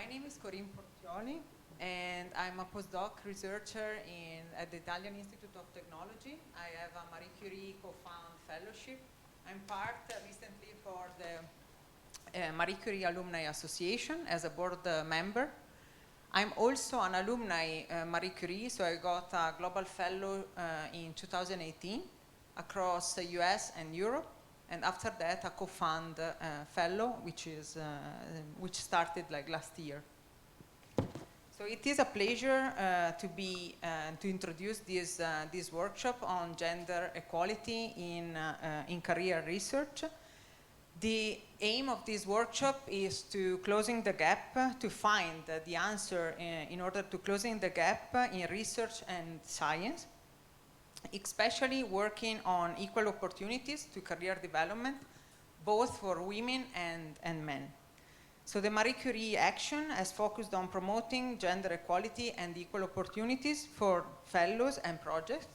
My name is Corinne Portioli, and I'm a postdoc researcher at the Italian Institute of Technology. I have a Marie Curie co-found fellowship. I'm part recently for the Marie Curie Alumni Association as a board member. I'm also an alumni Marie Curie, so I got a global fellow in 2018 across the US and Europe. And after that, a co-fund fellow, which started like last year. So it is a pleasure to introduce this workshop on gender equality in career research. The aim of this workshop is to closing the gap, to find the answer in order to closing the gap in research and science, especially working on equal opportunities to career development, both for women and men. So the Marie Curie action has focused on promoting gender equality and equal opportunities for fellows and projects.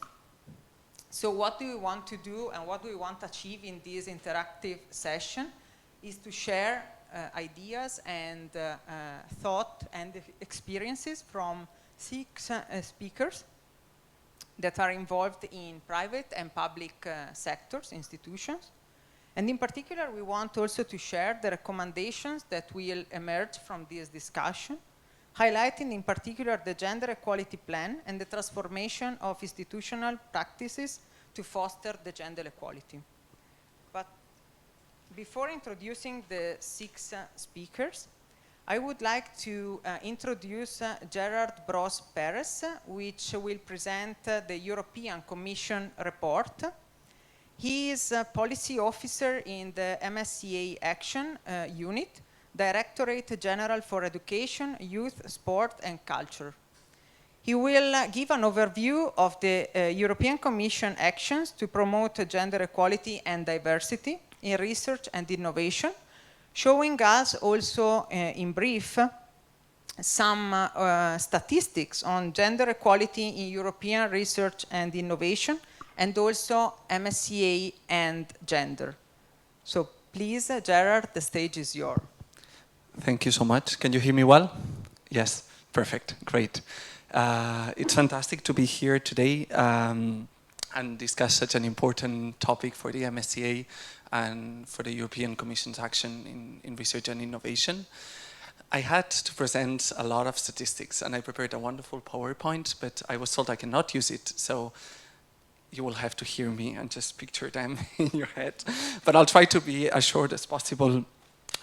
So what do we want to do and what do we want to achieve in this interactive session is to share ideas and thought and experiences from 6 speakers that are involved in private and public sectors, institutions. And in particular, we want also to share the recommendations that will emerge from this discussion, highlighting in particular the gender equality plan and the transformation of institutional practices to foster the gender equality. But before introducing the 6 speakers, I would like to introduce Gerard Bros Perez, which will present the European Commission report. He is a policy officer in the MSCA Action Unit, Directorate General for Education, Youth, Sport and Culture. He will give an overview of the European Commission actions to promote gender equality and diversity in research and innovation, showing us also in brief some statistics on gender equality in European research and innovation, and also MSCA and gender. So please, Gerard, the stage is yours. Thank you so much. Can you hear me well? Yes, perfect, great. It's fantastic to be here today and discuss such an important topic for the MSCA and for the European Commission's action in research and innovation. I had to present a lot of statistics and I prepared a wonderful PowerPoint, but I was told I cannot use it, so you will have to hear me and just picture them in your head. But I'll try to be as short as possible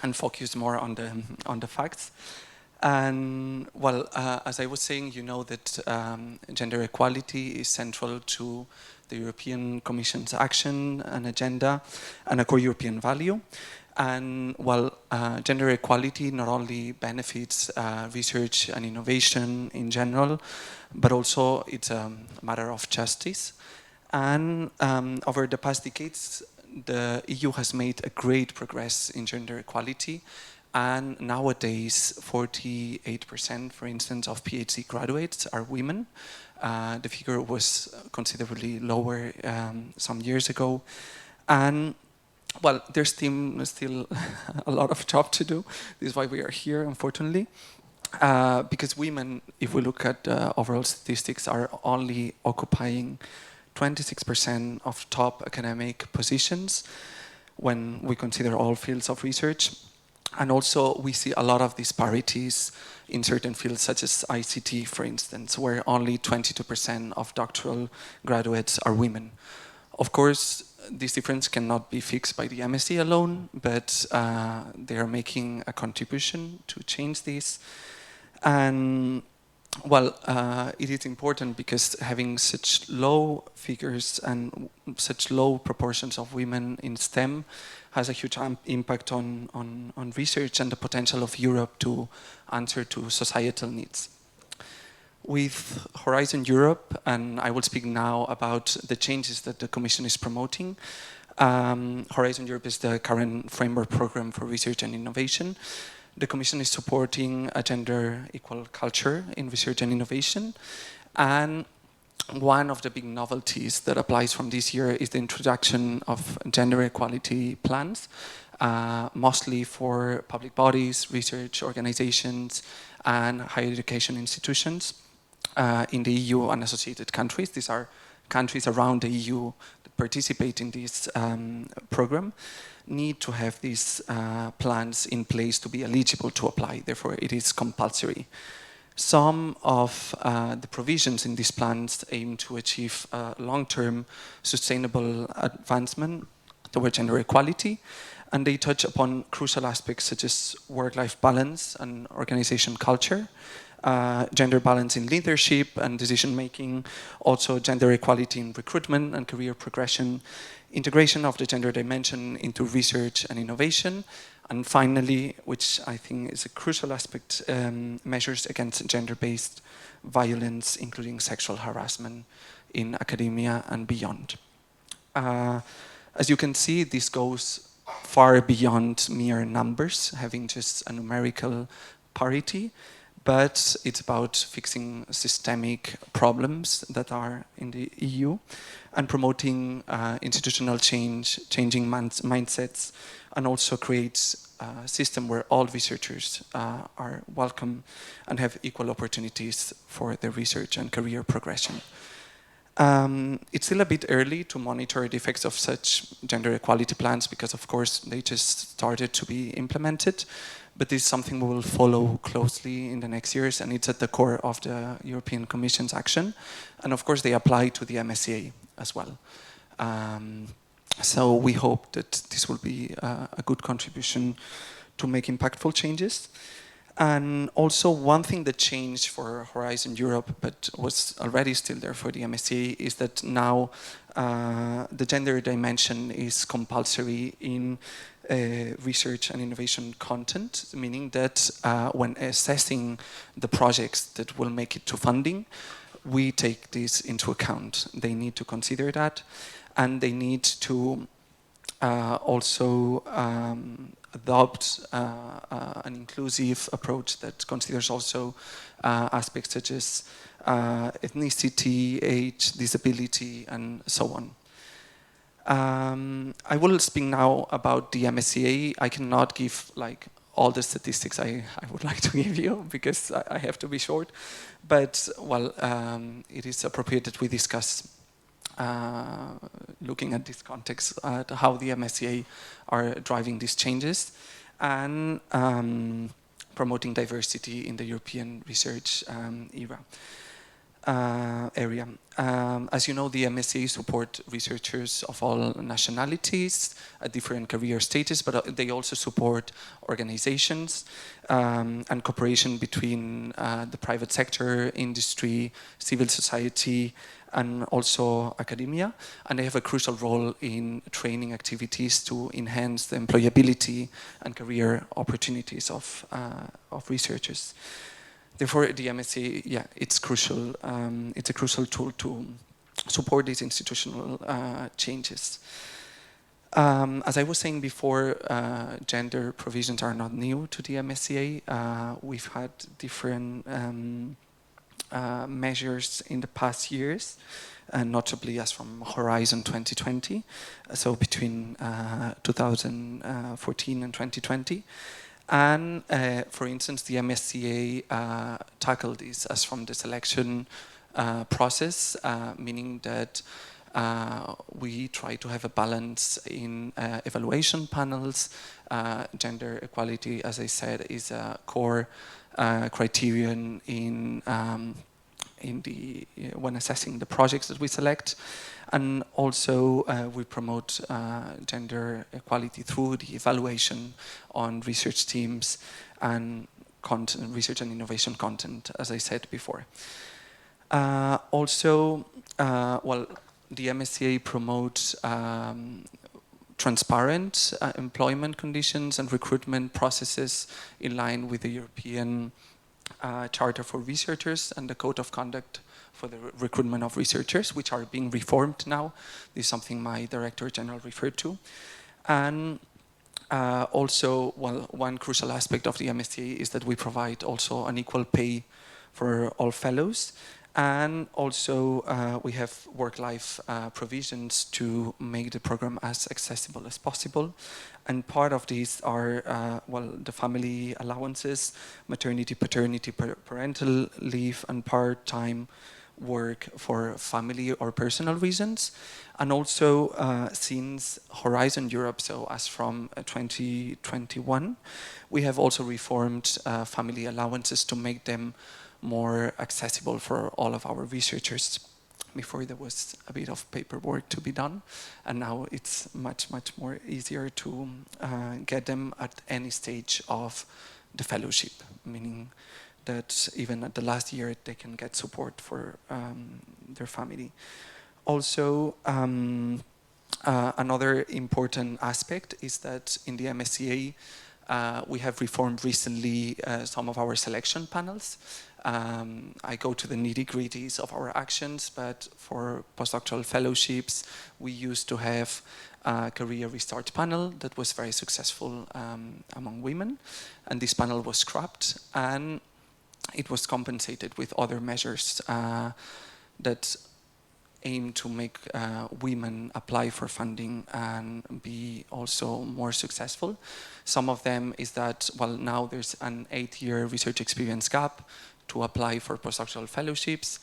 and focus more on the facts. And well, as I was saying, you know that gender equality is central to the European Commission's action and agenda and a core European value. And well, gender equality not only benefits research and innovation in general, but also it's a matter of justice. And over the past decades, the EU has made a great progress in gender equality. And nowadays, 48%, for instance, of PhD graduates are women. The figure was considerably lower some years ago. And well, there's still a lot of job to do. This is why we are here, unfortunately. Because women, if we look at overall statistics, are only occupying 26% of top academic positions when we consider all fields of research. And also we see a lot of disparities in certain fields such as ICT, for instance, where only 22% of doctoral graduates are women. Of course, this difference cannot be fixed by the MSc alone, but they are making a contribution to change this. And well, it is important because having such low figures and such low proportions of women in STEM has a huge impact on research and the potential of Europe to answer to societal needs. With Horizon Europe, and I will speak now about the changes that the Commission is promoting. Horizon Europe is the current framework program for research and innovation. The Commission is supporting a gender equal culture in research and innovation. And one of the big novelties that applies from this year is the introduction of gender equality plans, mostly for public bodies, research organizations, and higher education institutions in the EU and associated countries. These are countries around the EU that participate in this program, need to have these plans in place to be eligible to apply. Therefore, it is compulsory. Some of the provisions in these plans aim to achieve long-term sustainable advancement toward gender equality, and they touch upon crucial aspects such as work-life balance and organization culture, gender balance in leadership and decision-making, also gender equality in recruitment and career progression, integration of the gender dimension into research and innovation, and finally, which I think is a crucial aspect, measures against gender-based violence, including sexual harassment in academia and beyond. As you can see, this goes far beyond mere numbers, having just a numerical parity, but it's about fixing systemic problems that are in the EU and promoting institutional change, changing mindsets, and also creates a system where all researchers are welcome and have equal opportunities for their research and career progression. It's still a bit early to monitor the effects of such gender equality plans because, of course, they just started to be implemented, but this is something we will follow closely in the next years, and it's at the core of the European Commission's action. And of course, they apply to the MSCA as well. So we hope that this will be a good contribution to make impactful changes. And also one thing that changed for Horizon Europe, but was already still there for the MSCA, is that now the gender dimension is compulsory in research and innovation content, meaning that when assessing the projects that will make it to funding, we take this into account. They need to consider that, and they need to also adopt an inclusive approach that considers also aspects such as ethnicity, age, disability, and so on. I will speak now about the MSCA. I cannot give like all the statistics I would like to give you because I have to be short. But well, it is appropriate that we discuss, looking at this context, how the MSCA are driving these changes and promoting diversity in the European research area. As you know, the MSCA support researchers of all nationalities at different career stages, but they also support organizations and cooperation between the private sector, industry, civil society, and also academia. And they have a crucial role in training activities to enhance the employability and career opportunities of researchers. Therefore, the MSCA, yeah, it's crucial. It's a crucial tool to support these institutional changes. As I was saying before, gender provisions are not new to the MSCA. We've had different measures in the past years, notably as from Horizon 2020, so between 2014 and 2020. And for instance, the MSCA tackled this as from the selection process, meaning that we try to have a balance in evaluation panels. Gender equality, as I said, is a core criterion in when assessing the projects that we select. And also we promote gender equality through the evaluation on research teams and content, research and innovation content, as I said before. Also, well, the MSCA promotes transparent employment conditions and recruitment processes in line with the European Charter for Researchers and the Code of Conduct for the recruitment of researchers, which are being reformed now. This is something my Director General referred to. And also, well, one crucial aspect of the MSCA is that we provide also an equal pay for all fellows. And also we have work-life provisions to make the program as accessible as possible. And part of these are, well, the family allowances, maternity, paternity, parental leave, and part-time work for family or personal reasons. And also since Horizon Europe, so as from 2021, we have also reformed family allowances to make them more accessible for all of our researchers. Before there was a bit of paperwork to be done, and now it's much, much more easier to get them at any stage of the fellowship, meaning that even at the last year they can get support for their family. Also, another important aspect is that in the MSCA we have reformed recently some of our selection panels. I go to the nitty-gritties of our actions, but for postdoctoral fellowships, we used to have a career restart panel that was very successful among women, and this panel was scrapped, and it was compensated with other measures that aim to make women apply for funding and be also more successful. Some of them is that, well, now there's an 8-year research experience gap to apply for postdoctoral fellowships,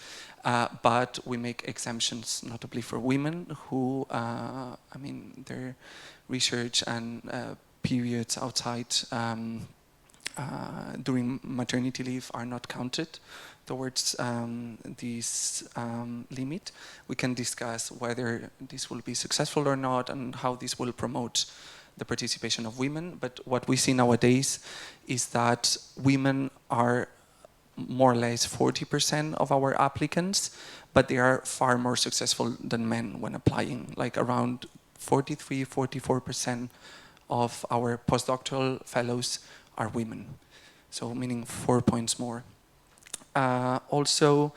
but we make exemptions, notably for women who, I mean, their research and periods outside during maternity leave are not counted towards this limit. We can discuss whether this will be successful or not and how this will promote the participation of women. But what we see nowadays is that women are more or less 40% of our applicants, but they are far more successful than men when applying, like around 43, 44% of our postdoctoral fellows are women. So meaning 4 points more. Also,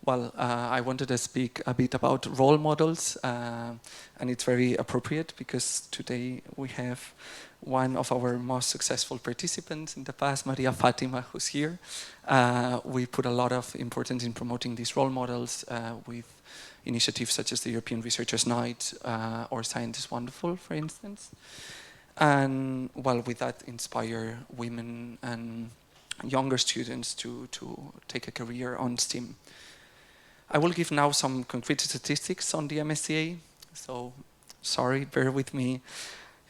well, I wanted to speak a bit about role models, and it's very appropriate because today we have one of our most successful participants in the past, Maria Fatima, who's here. We put a lot of importance in promoting these role models with initiatives such as the European Researchers' Night or Science is Wonderful, for instance. And well, with that, inspire women and younger students to take a career on STEAM. I will give now some concrete statistics on the MSCA. So, sorry, bear with me.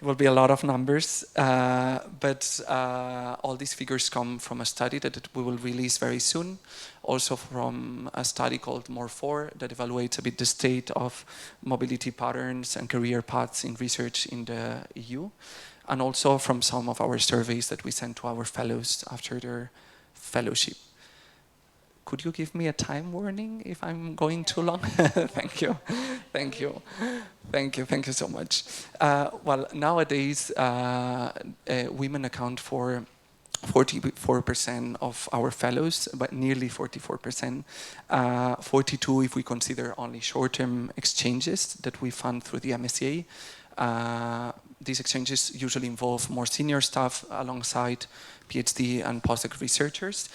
It will be a lot of numbers, but all these figures come from a study that we will release very soon, also from a study called More4 that evaluates a bit the state of mobility patterns and career paths in research in the EU, and also from some of our surveys that we send to our fellows after their fellowship. Could you give me a time warning if I'm going too long? Thank you. Thank you. Thank you. Thank you so much. Well, nowadays, women account for 44% of our fellows, but nearly 44%. 42% if we consider only short-term exchanges that we fund through the MSCA. These exchanges usually involve more senior staff alongside PhD and postdoc researchers.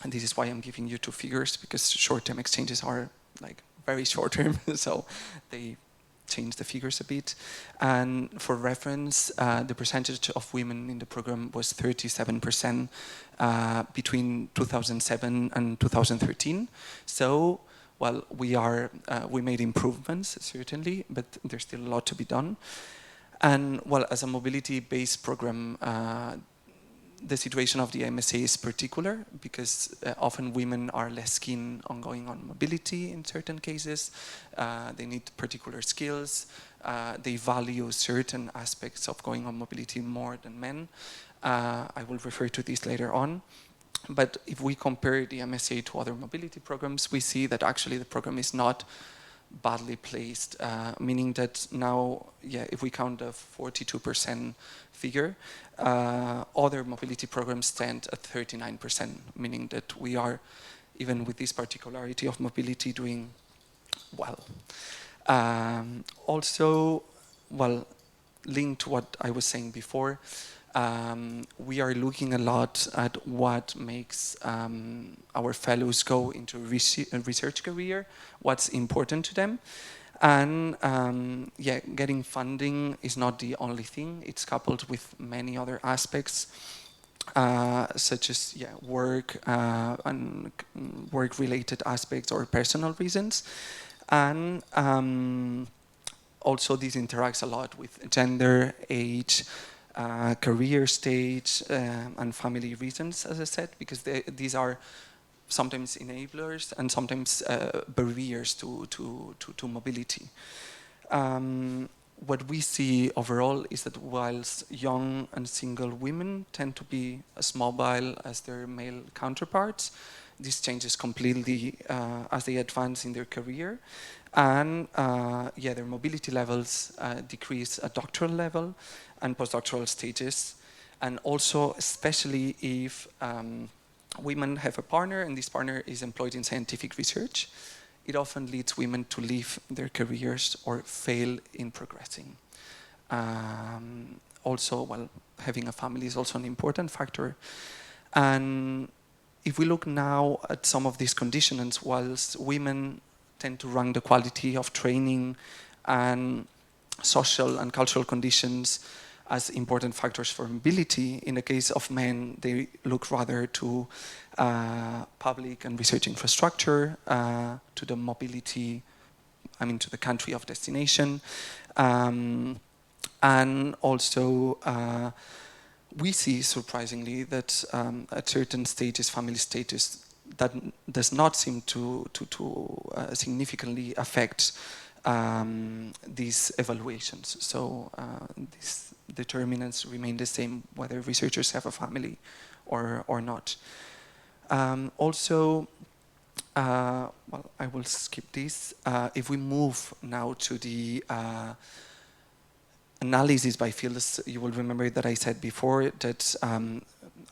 And this is why I'm giving you two figures, because short-term exchanges are like very short-term, so they change the figures a bit. And for reference, the percentage of women in the program was 37% between 2007 and 2013. So, well, we made improvements, certainly, but there's still a lot to be done. And, well, as a mobility-based program, the situation of the MSA is particular because often women are less keen on going on mobility in certain cases. They need particular skills. They value certain aspects of going on mobility more than men. I will refer to this later on. But if we compare the MSA to other mobility programs, we see that actually the program is not badly placed, meaning that now, yeah, if we count the 42% figure, other mobility programs stand at 39%, meaning that we are, even with this particularity of mobility, doing well. Also, well, linked to what I was saying before, we are looking a lot at what makes our fellows go into a research career, what's important to them. And yeah, getting funding is not the only thing. It's coupled with many other aspects, such as work and work-related aspects or personal reasons. And also this interacts a lot with gender, age, career stage, and family reasons, as I said, because these are sometimes enablers and sometimes barriers to mobility. What we see overall is that whilst young and single women tend to be as mobile as their male counterparts, this changes completely as they advance in their career. And their mobility levels decrease at doctoral level and postdoctoral stages. And also, especially if women have a partner and this partner is employed in scientific research, it often leads women to leave their careers or fail in progressing. Also, well, having a family is also an important factor. And if we look now at some of these conditions, whilst women tend to rank the quality of training and social and cultural conditions as important factors for mobility, in the case of men, they look rather to public and research infrastructure, to the mobility, to the country of destination. And also, we see, surprisingly, that at certain stages, family status, that does not seem to significantly affect these evaluations. So these determinants remain the same whether researchers have a family or not. Also, well, I will skip this. If we move now to the analysis by fields, you will remember that I said before that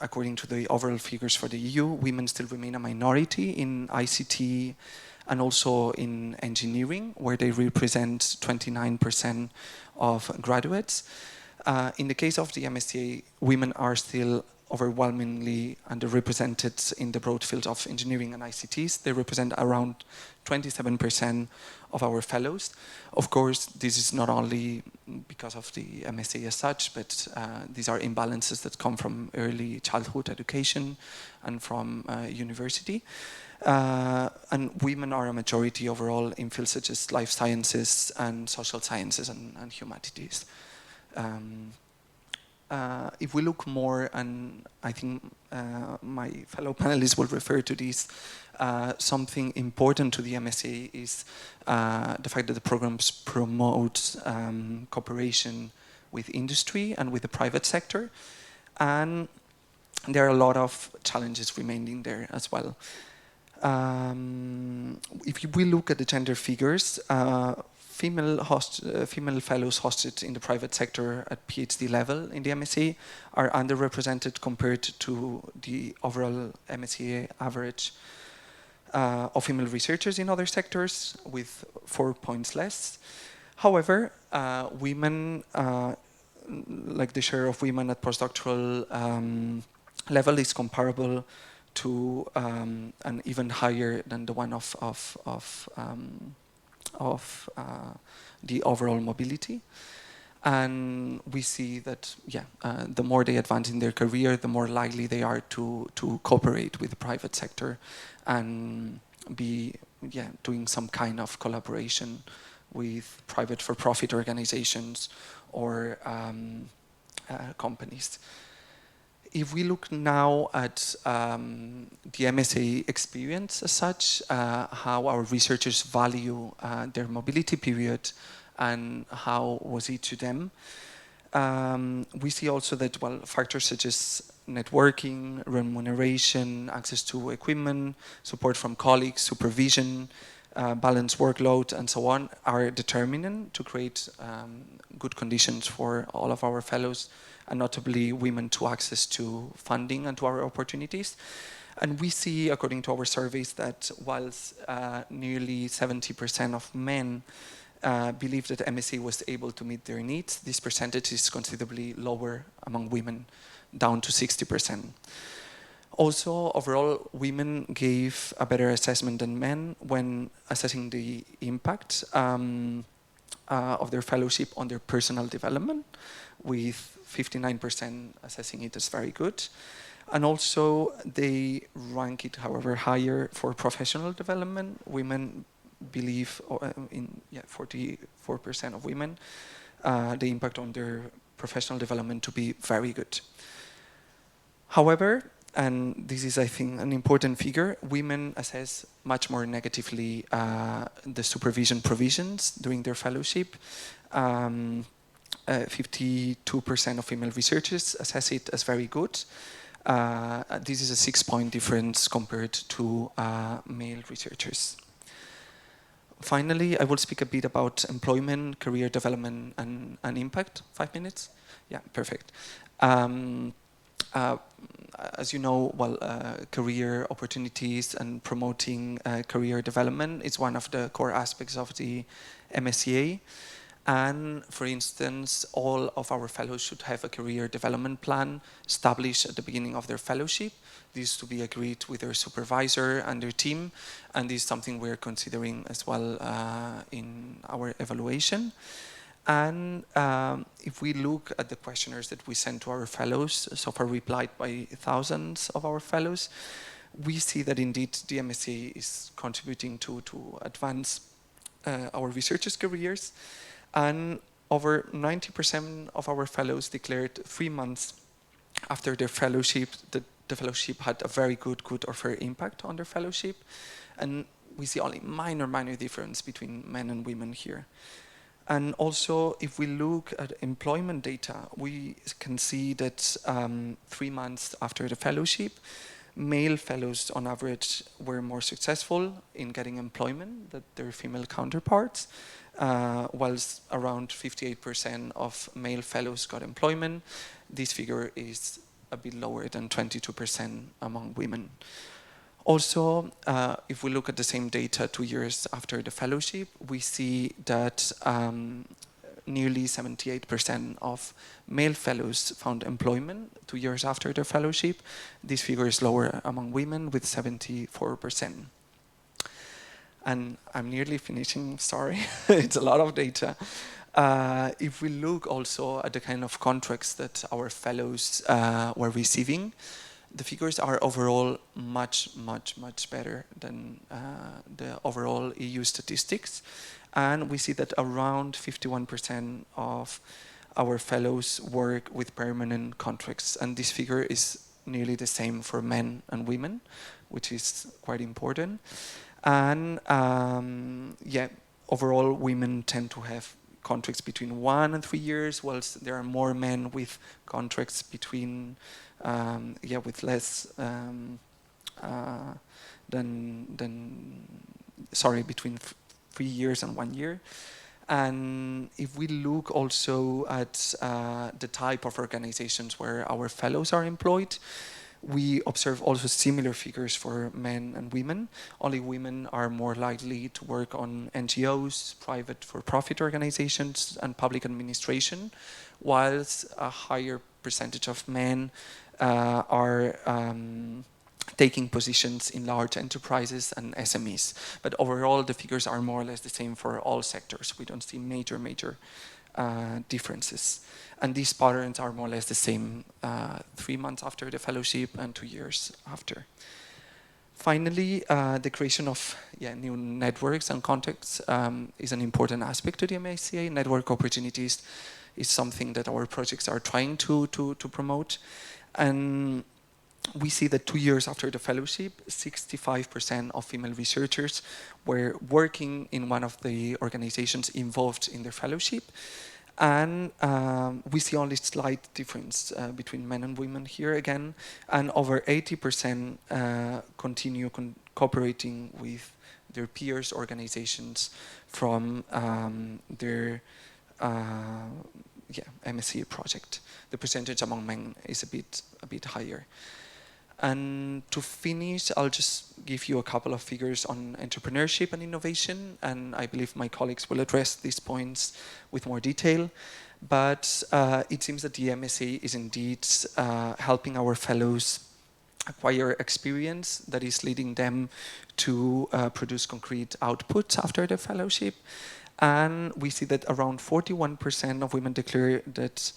according to the overall figures for the EU, women still remain a minority in ICT and also in engineering, where they represent 29% of graduates. In the case of the MSCA, women are still overwhelmingly underrepresented in the broad field of engineering and ICTs. They represent around 27% of our fellows. Of course, this is not only because of the MSCA as such, but these are imbalances that come from early childhood education and from university. And women are a majority overall in fields such as life sciences and social sciences and humanities. If we look more, and I think my fellow panelists will refer to this, something important to the MSCA is the fact that the programs promote cooperation with industry and with the private sector. And there are a lot of challenges remaining there as well. If we look at the gender figures, female fellows hosted in the private sector at PhD level in the MSCA are underrepresented compared to the overall MSCA average of female researchers in other sectors, with 4 points less. However, women, like the share of women at postdoctoral level is comparable to and even higher than the one of the overall mobility. And we see that, the more they advance in their career, the more likely they are to cooperate with the private sector and be doing some kind of collaboration with private for-profit organizations or companies. If we look now at the MSA experience as such, how our researchers value their mobility period and how was it to them, we see also that, well, factors such as networking, remuneration, access to equipment, support from colleagues, supervision, balanced workload, and so on, are determinant to create good conditions for all of our fellows, and notably women, to access to funding and to our opportunities. And we see, according to our surveys, that whilst nearly 70% of men believe that MSCA was able to meet their needs. This percentage is considerably lower among women, down to 60%. Also, overall, women gave a better assessment than men when assessing the impact of their fellowship on their personal development, with 59% assessing it as very good. And also, they rank it, however, higher for professional development. Women believe, 44% of women, the impact on their professional development to be very good. However, and this is, I think, an important figure, women assess much more negatively the supervision provisions during their fellowship. 52% of female researchers assess it as very good. This is a 6-point difference compared to male researchers. Finally, I will speak a bit about employment, career development, and impact. 5 minutes? Yeah, perfect. As you know, career opportunities and promoting career development is one of the core aspects of the MSCA. And for instance, all of our fellows should have a career development plan established at the beginning of their fellowship. This is to be agreed with their supervisor and their team, and this is something we're considering as well in our evaluation. And if we look at the questionnaires that we sent to our fellows, so far replied by thousands of our fellows, we see that indeed the MSCA is contributing to advance our researchers' careers. And over 90% of our fellows declared 3 months after their fellowship that the fellowship had a very good or fair impact on their fellowship. And we see only minor difference between men and women here. And also, if we look at employment data, we can see that 3 months after the fellowship, male fellows on average were more successful in getting employment than their female counterparts, whilst around 58% of male fellows got employment. This figure is a bit lower than 22% among women. Also, if we look at the same data 2 years after the fellowship, we see that nearly 78% of male fellows found employment 2 years after their fellowship. This figure is lower among women with 74%. And I'm nearly finishing, sorry, it's a lot of data. If we look also at the kind of contracts that our fellows were receiving, the figures are overall much better than the overall EU statistics. And we see that around 51% of our fellows work with permanent contracts. And this figure is nearly the same for men and women, which is quite important. And overall women tend to have contracts between 1 and 3 years, whilst there are more men with contracts between with less between 3 years and 1 year. And if we look also at the type of organizations where our fellows are employed, we observe also similar figures for men and women. Only women are more likely to work on NGOs, private for-profit organizations, and public administration, whilst a higher percentage of men are taking positions in large enterprises and SMEs. But overall, the figures are more or less the same for all sectors. We don't see major differences. And these patterns are more or less the same 3 months after the fellowship and 2 years after. Finally, the creation of new networks and contacts is an important aspect to the MSCA. Network opportunities is something that our projects are trying to promote. And we see that 2 years after the fellowship, 65% of female researchers were working in one of the organizations involved in their fellowship. And we see only slight difference between men and women here again. And over 80% continue cooperating with their peers organizations from their MSCA project. The percentage among men is a bit higher. And to finish, I'll just give you a couple of figures on entrepreneurship and innovation, and I believe my colleagues will address these points with more detail. But it seems that the MSCA is indeed helping our fellows acquire experience that is leading them to produce concrete outputs after the fellowship. And we see that around 41% of women declare that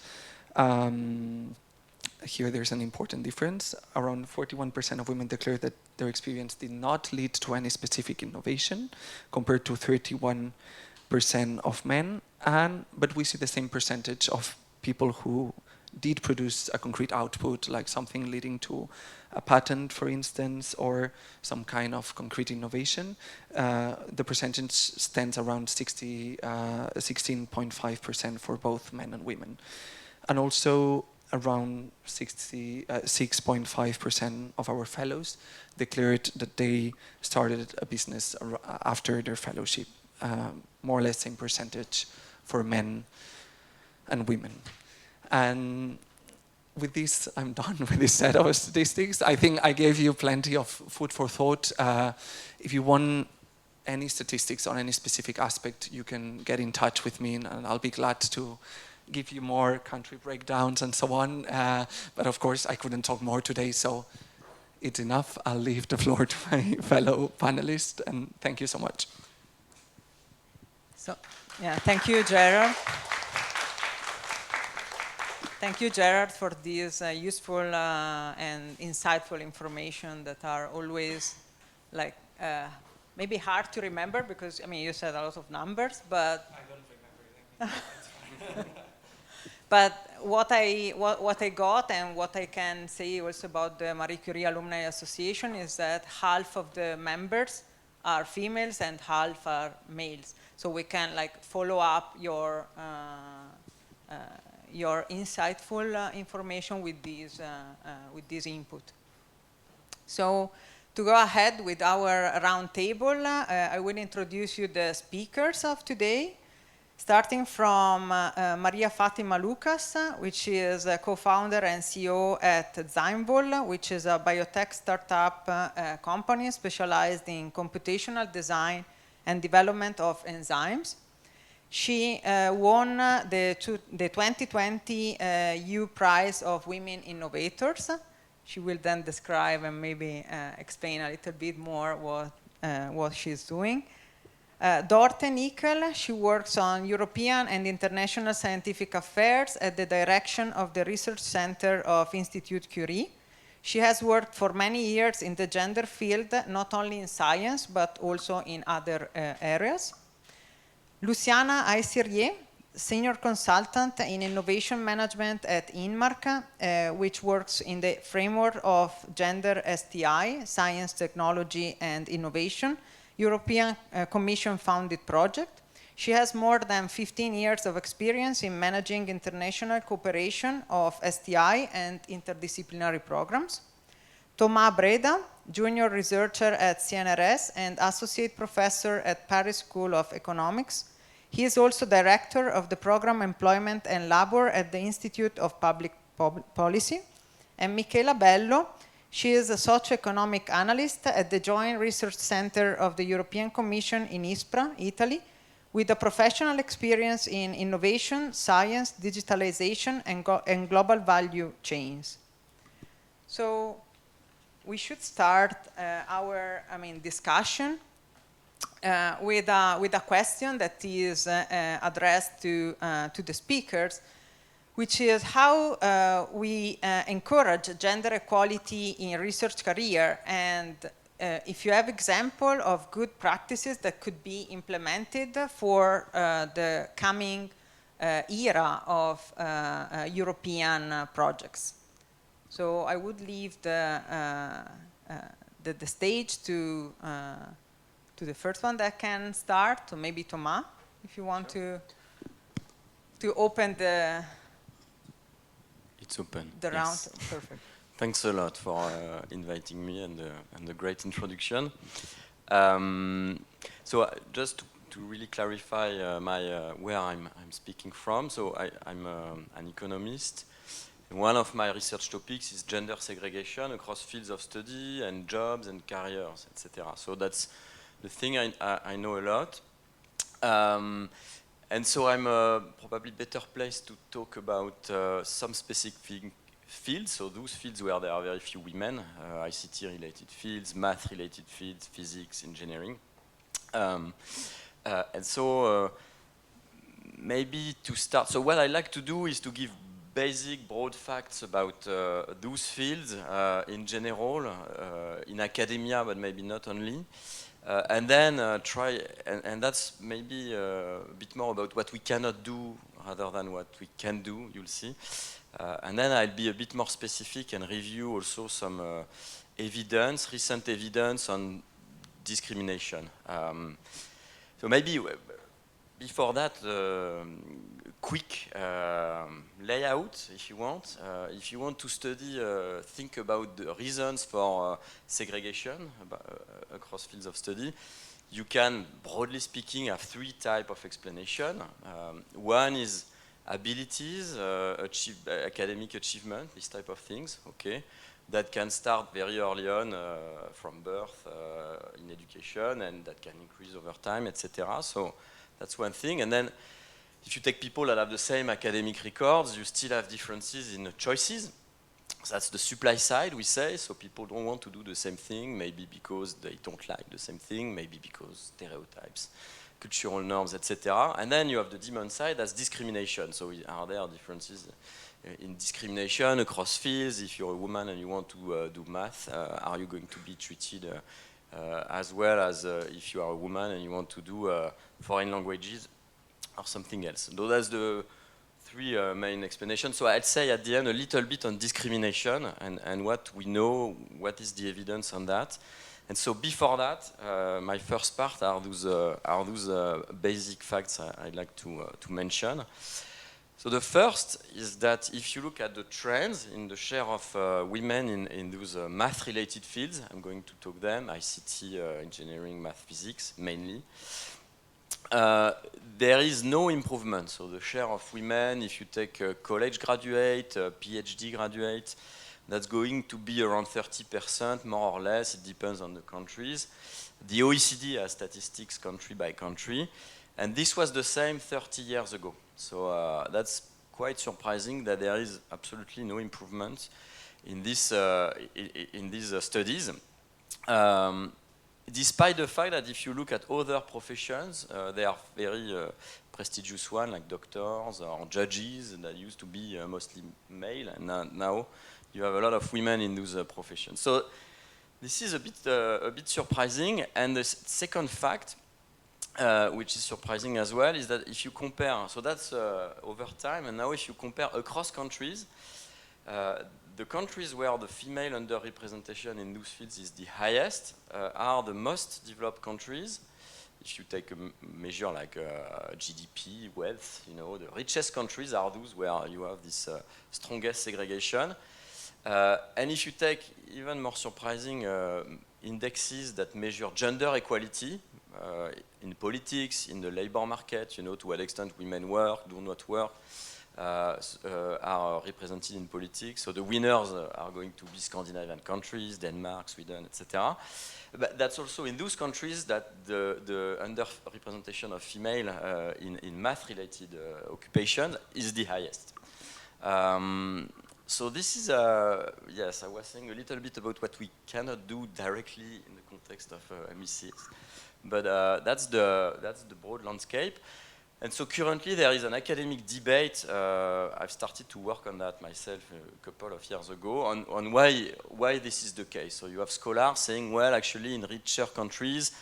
here there's an important difference. Around 41% of women declare that their experience did not lead to any specific innovation, compared to 31% of men. But we see the same percentage of people who did produce a concrete output, like something leading to a patent, for instance, or some kind of concrete innovation. The percentage stands around 16.5% for both men and women. And also around 6.5% of our fellows declared that they started a business after their fellowship, more or less same percentage for men and women. And with this, I'm done with this set of statistics. I think I gave you plenty of food for thought. If you want any statistics on any specific aspect, you can get in touch with me, and I'll be glad to give you more country breakdowns and so on. But of course, I couldn't talk more today, so it's enough. I'll leave the floor to my fellow panelists, and thank you so much. So, yeah, thank you, Gerard. Thank you, Gerard, for this useful and insightful information that are always like maybe hard to remember, because I mean you said a lot of numbers, but I don't remember anything. but what I got and what I can say also about the Marie Curie Alumni Association is that half of the members are females and half are males. So we can like follow up your insightful information with this input. So to go ahead with our round table, I will introduce you the speakers of today, starting from Maria Fatima Lucas, which is a co-founder and CEO at Zymebol, which is a biotech startup company specialized in computational design and development of enzymes. She won the 2020 EU Prize of Women Innovators. She will then describe and maybe explain a little bit more what she's doing. Dorte Nickel, she works on European and international scientific affairs at the direction of the Research Center of Institute Curie. She has worked for many years in the gender field, not only in science, but also in other areas. Luciana Ayserier, Senior Consultant in Innovation Management at Inmark, which works in the framework of Gender STI, Science, Technology and Innovation, European Commission-funded project. She has more than 15 years of experience in managing international cooperation of STI and interdisciplinary programs. Thomas Breda, Junior Researcher at CNRS and Associate Professor at Paris School of Economics. He is also Director of the Program Employment and Labor at the Institute of Public Policy. And Michela Bello, she is a socioeconomic analyst at the Joint Research Center of the European Commission in Ispra, Italy, with a professional experience in innovation, science, digitalization, and global value chains. So we should start our discussion with a question that is addressed to the speakers, which is how we encourage gender equality in research career, and if you have example of good practices that could be implemented for the coming era of European projects. So I would leave the stage to the first one that can start, or maybe Thomas, if you want to open the. It's open. The round. Yes. Perfect. Thanks a lot for inviting me and the great introduction. So just to really clarify where I'm speaking from. So I'm an economist, One of my research topics is gender segregation across fields of study and jobs and careers, etc. So that's the thing I know a lot. And so I'm probably better placed to talk about some specific fields, so those fields where there are very few women, ICT-related fields, math-related fields, physics, engineering. And so maybe to start, so what I like to do is to give basic broad facts about those fields in general, in academia, but maybe not only. And then try, and that's maybe a bit more about what we cannot do rather than what we can do, you'll see. And then I'll be a bit more specific and review also some evidence, recent evidence on discrimination. So maybe before that, quick layout, if you want. If you want to study, think about the reasons for segregation across fields of study, you can, broadly speaking, have three types of explanation. One is abilities, academic achievement, this type of things, okay, that can start very early on from birth in education, and that can increase over time, etc. So that's one thing. And then if you take people that have the same academic records, you still have differences in choices. So that's the supply side, we say. So people don't want to do the same thing, maybe because they don't like the same thing, maybe because stereotypes, cultural norms, etc. And then you have the demand side, that's discrimination. So are there differences in discrimination across fields? If you're a woman and you want to do math, are you going to be treated as well as if you are a woman and you want to do foreign languages or something else? So that's the three main explanations. So I'd say at the end a little bit on discrimination and what we know, what is the evidence on that. And so before that, my first part are those basic facts I'd like to mention. So the first is that if you look at the trends in the share of women in those math-related fields, I'm going to talk them, ICT, engineering, math, physics, mainly, there is no improvement. So the share of women, if you take a college graduate, a PhD graduate, that's going to be around 30%, more or less. It depends on the countries. The OECD has statistics country by country, and this was the same 30 years ago. So that's quite surprising that there is absolutely no improvement in this in these studies. Despite the fact that if you look at other professions, they are very prestigious ones, like doctors or judges, that used to be mostly male, and now you have a lot of women in those professions. So this is a bit surprising. And the second fact, which is surprising as well, is that if you compare, so that's over time, and now if you compare across countries, the countries where the female underrepresentation in those fields is the highest are the most developed countries. If you take a measure like GDP, wealth, you know, the richest countries are those where you have this strongest segregation. And if you take even more surprising indexes that measure gender equality in politics, in the labor market, you know, to what extent women work, do not work, are represented in politics. So the winners are going to be Scandinavian countries, Denmark, Sweden, etc. But that's also in those countries that the underrepresentation of female in math-related occupations is the highest. So this is, yes, I was saying a little bit about what we cannot do directly in the context of MSCs, but that's the broad landscape. And so currently there is an academic debate, I've started to work on that myself a couple of years ago, on why this is the case. So you have scholars saying, well, actually in richer countries,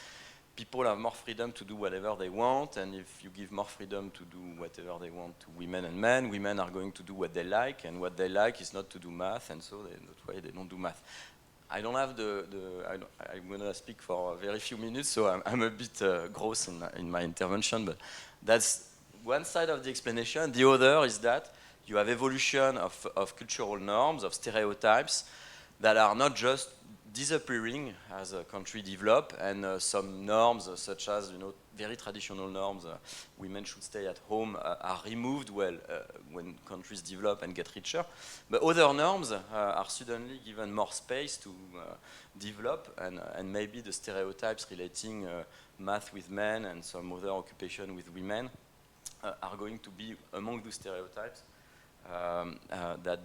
people have more freedom to do whatever they want, and if you give more freedom to do whatever they want to women and men, women are going to do what they like, and what they like is not to do math, and so that's why they don't do math. I don't have I'm going to speak for a very few minutes, so I'm a bit gross in my intervention, but that's one side of the explanation. The other is that you have evolution of cultural norms, of stereotypes, that are not just disappearing as a country develop, and some norms such as, you know, very traditional norms, women should stay at home, are removed when countries develop and get richer. But other norms are suddenly given more space to develop, and maybe the stereotypes relating math with men and some other occupation with women are going to be among those stereotypes that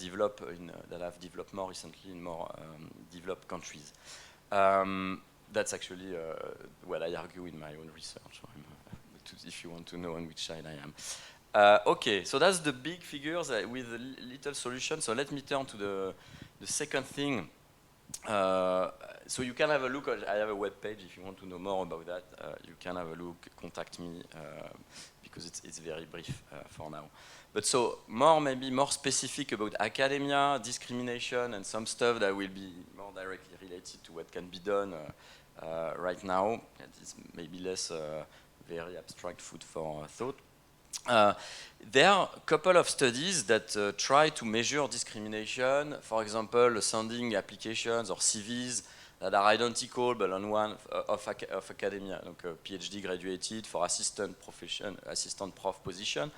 have developed more recently in more developed countries. That's actually what I argue in my own research, if you want to know on which side I am. Okay, so that's the big figures with a little solution. So let me turn to the second thing. So you can have a look. I have a web page if you want to know more about that. You can have a look, contact me, because it's very brief for now. But so maybe more specific about academia, discrimination, and some stuff that will be more directly related to what can be done right now. It's maybe less very abstract food for thought. There are a couple of studies that try to measure discrimination. For example, sending applications or CVs that are identical, but on one of academia, like a PhD graduated for assistant prof position.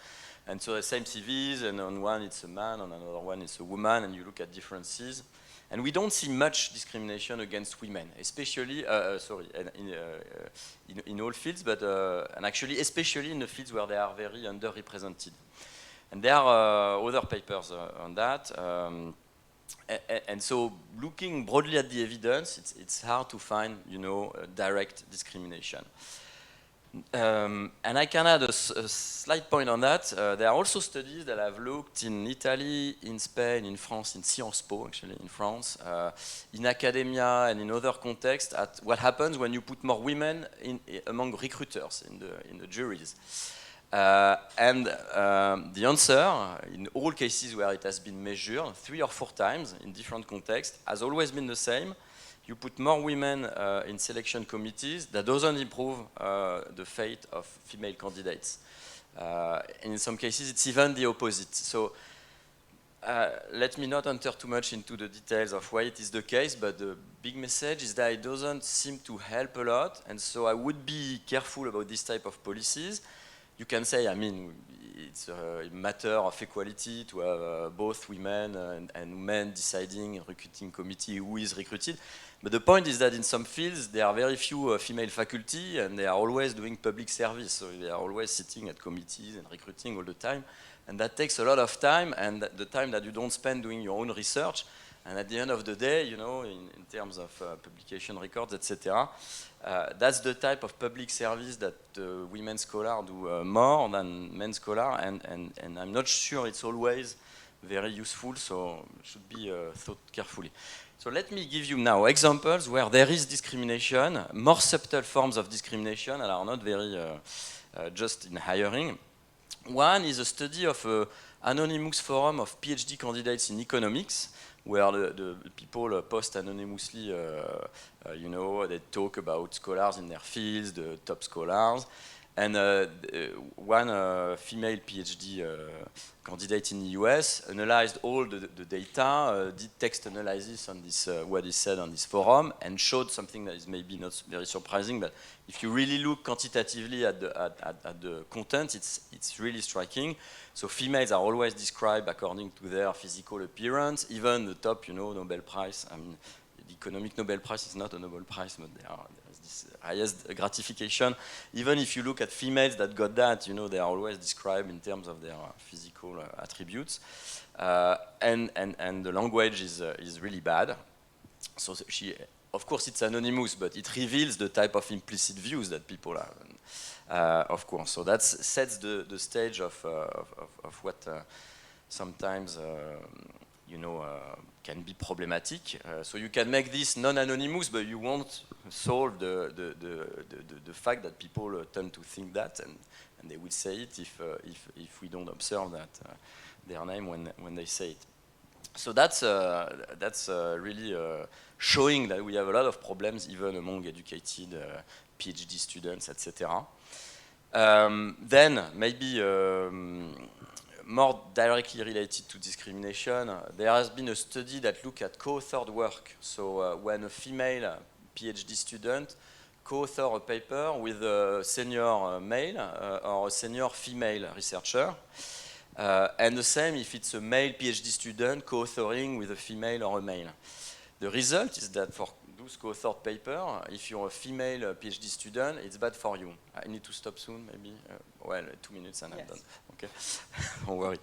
And so the same CVs, and on one it's a man, on another one it's a woman, and you look at differences. And we don't see much discrimination against women, especially, in all fields, but and actually especially in the fields where they are very underrepresented. And there are other papers on that. And so looking broadly at the evidence, it's hard to find, you know, direct discrimination. And I can add a slight point on that. There are also studies that have looked in Italy, in Spain, in France, in Sciences Po, actually, in France, in academia and in other contexts at what happens when you put more women among recruiters in the juries. And the answer, in all cases where it has been measured 3 or 4 times in different contexts, has always been the same. You put more women in selection committees, that doesn't improve the fate of female candidates. In some cases, it's even the opposite. So let me not enter too much into the details of why it is the case, but the big message is that it doesn't seem to help a lot, and so I would be careful about this type of policies. You can say, I mean, it's a matter of equality to have both women and men deciding in recruiting committee who is recruited. But the point is that in some fields, there are very few female faculty, and they are always doing public service. So they are always sitting at committees and recruiting all the time. And that takes a lot of time, and the time that you don't spend doing your own research. And at the end of the day, you know, in terms of publication records, etc., that's the type of public service that women scholars do more than men scholars, and I'm not sure it's always very useful, so it should be thought carefully. So let me give you now examples where there is discrimination, more subtle forms of discrimination that are not very just in hiring. One is a study of an anonymous forum of PhD candidates in economics, where the people post anonymously, you know, they talk about scholars in their fields, the top scholars. And one female PhD candidate in the US analyzed all the data, did text analysis on this, what is said on this forum, and showed something that is maybe not very surprising, but if you really look quantitatively at the content, it's really striking. So females are always described according to their physical appearance, even the top, you know, Nobel Prize. I mean, the economic Nobel Prize is not a Nobel Prize, but there is this highest gratification. Even if you look at females that got that, you know, they are always described in terms of their physical attributes. And the language is really bad. So she, of course, it's anonymous, but it reveals the type of implicit views that people have. Of course, so that sets the stage of what sometimes you know can be problematic. So you can make this non-anonymous, but you won't solve the fact that people tend to think that, and they will say it if we don't observe that their name when they say it. So that's really showing that we have a lot of problems even among educated PhD students, etc. Then maybe more directly related to discrimination, there has been a study that looked at co-authored work. So when a female PhD student co-author a paper with a senior male or a senior female researcher, and the same if it's a male PhD student co-authoring with a female or a male. The result is that for those co-authored papers, if you're a female PhD student, it's bad for you. I need to stop soon, maybe? Well, 2 minutes and I'm done. Okay, don't worry.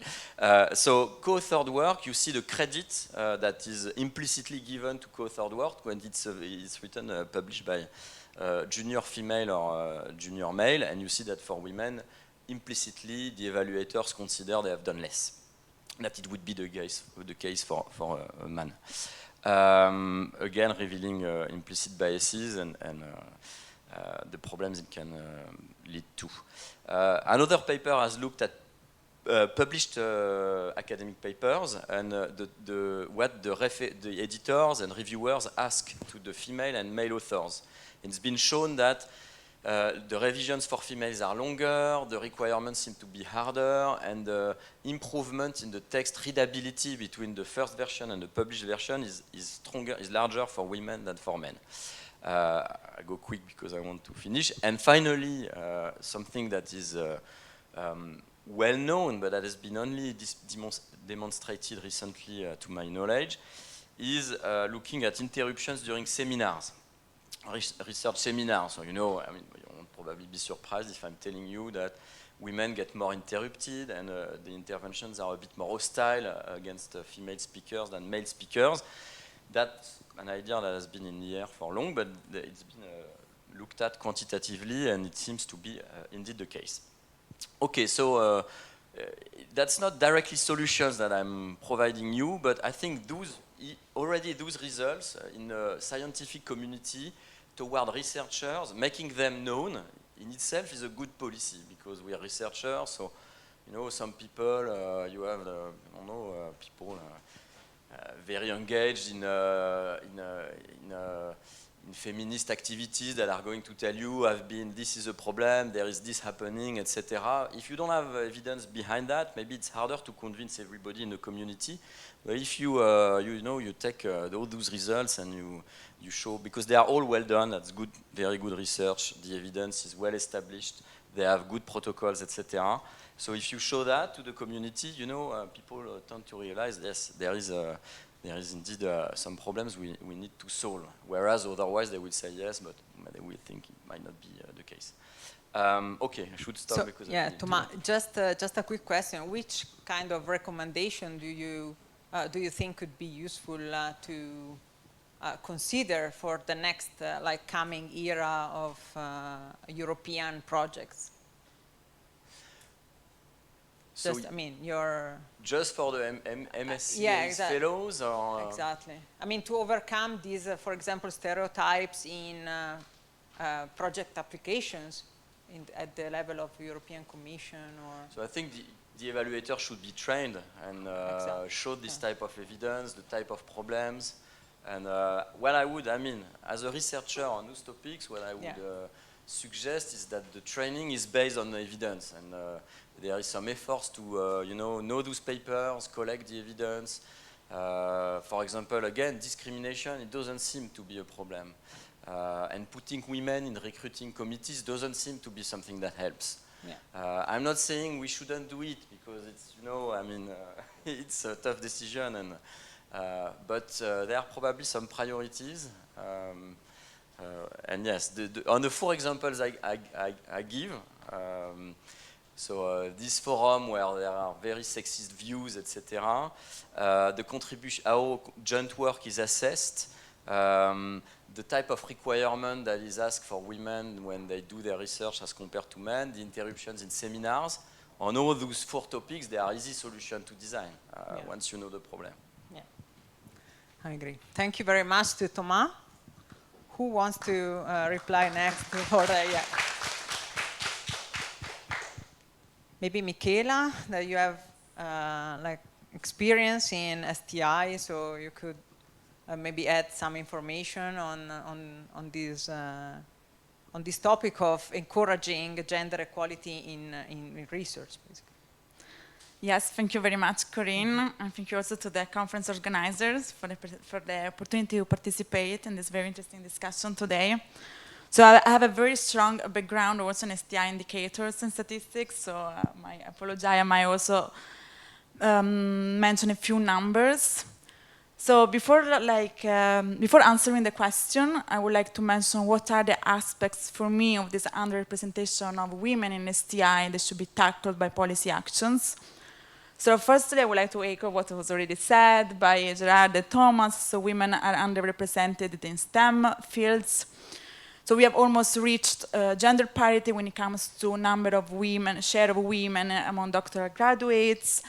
So co-authored work, you see the credit that is implicitly given to co-authored work when it's written, published by junior female or junior male, and you see that for women, implicitly the evaluators consider they have done less. That it would be the case for a man. Again, revealing implicit biases and the problems it can lead to. Another paper has looked at published academic papers and what the editors and reviewers ask to the female and male authors. It's been shown that the revisions for females are longer, the requirements seem to be harder, and the improvement in the text readability between the first version and the published version is larger for women than for men. I go quick because I want to finish. And finally, something that is well known, but that has been only demonstrated recently to my knowledge, is looking at interruptions during seminars. Research seminars, so you know, I mean, you won't probably be surprised if I'm telling you that women get more interrupted and the interventions are a bit more hostile against female speakers than male speakers. That's an idea that has been in the air for long, but it's been looked at quantitatively and it seems to be indeed the case. Okay, so that's not directly solutions that I'm providing you, but I think those results in the scientific community toward researchers, making them known in itself is a good policy because we are researchers. So, you know, some people, you have, I don't know, people very engaged in feminist activities that are going to tell you, this is a problem, there is this happening, etc. If you don't have evidence behind that, maybe it's harder to convince everybody in the community. But if you take all those results and you show, because they are all well done, that's good, very good research, the evidence is well established, they have good protocols, etc. So if you show that to the community, you know, people tend to realize, yes, there is indeed some problems we need to solve. Whereas otherwise they will say yes, but they will think it might not be the case. Okay, I should stop because yeah, Thomas, just a quick question: which kind of recommendation do you think could be useful to consider for the next coming era of European projects? So just, I mean, your... Just for the MSCA yeah, exactly. fellows? Or? Exactly. I mean, to overcome these, for example, stereotypes in project applications at the level of European Commission or... So I think the evaluator should be trained and show this type of evidence, the type of problems. And what I would, as a researcher on those topics, what I would suggest is that the training is based on the evidence. And there is some efforts to know those papers, collect the evidence. For example, again, discrimination, it doesn't seem to be a problem. And putting women in recruiting committees doesn't seem to be something that helps. Yeah. I'm not saying we shouldn't do it because it's, it's a tough decision. And, but there are probably some priorities. And yes, on the 4 examples I give, so this forum where there are very sexist views, etc. The contribution, how joint work is assessed, the type of requirement that is asked for women when they do their research as compared to men, the interruptions in seminars. On all those 4 topics, there are easy solutions to design once you know the problem. Yeah, I agree. Thank you very much to Thomas. Who wants to reply next? Maybe Michela, that you have experience in STI, so you could maybe add some information on this topic of encouraging gender equality in research, basically. Yes, thank you very much, Corinne, and thank you also to the conference organizers for the opportunity to participate in this very interesting discussion today. So I have a very strong background also in STI indicators and statistics, so I apologize, I might also mention a few numbers. So before answering the question, I would like to mention what are the aspects for me of this underrepresentation of women in STI that should be tackled by policy actions. So firstly, I would like to echo what was already said by Gerard and Thomas. So women are underrepresented in STEM fields. So we have almost reached gender parity when it comes to number of women, share of women among doctoral graduates,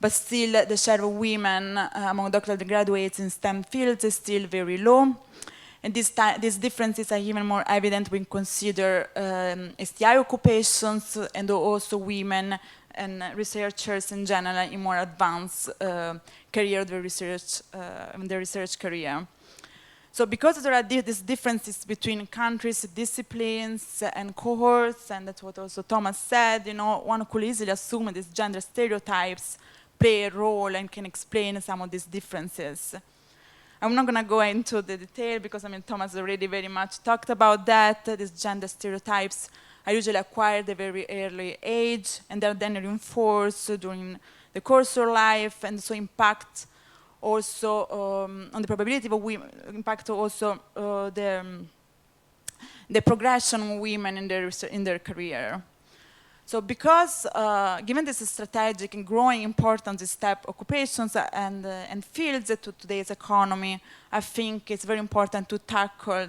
but still the share of women among doctoral graduates in STEM fields is still very low. And these differences are even more evident when consider STI occupations and also women and researchers in general in more advanced career, in the research career. So because there are these differences between countries, disciplines, and cohorts, and that's what also Thomas said, one could easily assume that these gender stereotypes play a role and can explain some of these differences. I'm not going to go into the detail because Thomas already very much talked about that. These gender stereotypes are usually acquired at a very early age, and they're then reinforced during the course of life, and so impact also on the probability of women, impact also the progression of women in their career. So because, given this strategic and growing importance of STEP occupations and fields to today's economy, I think it's very important to tackle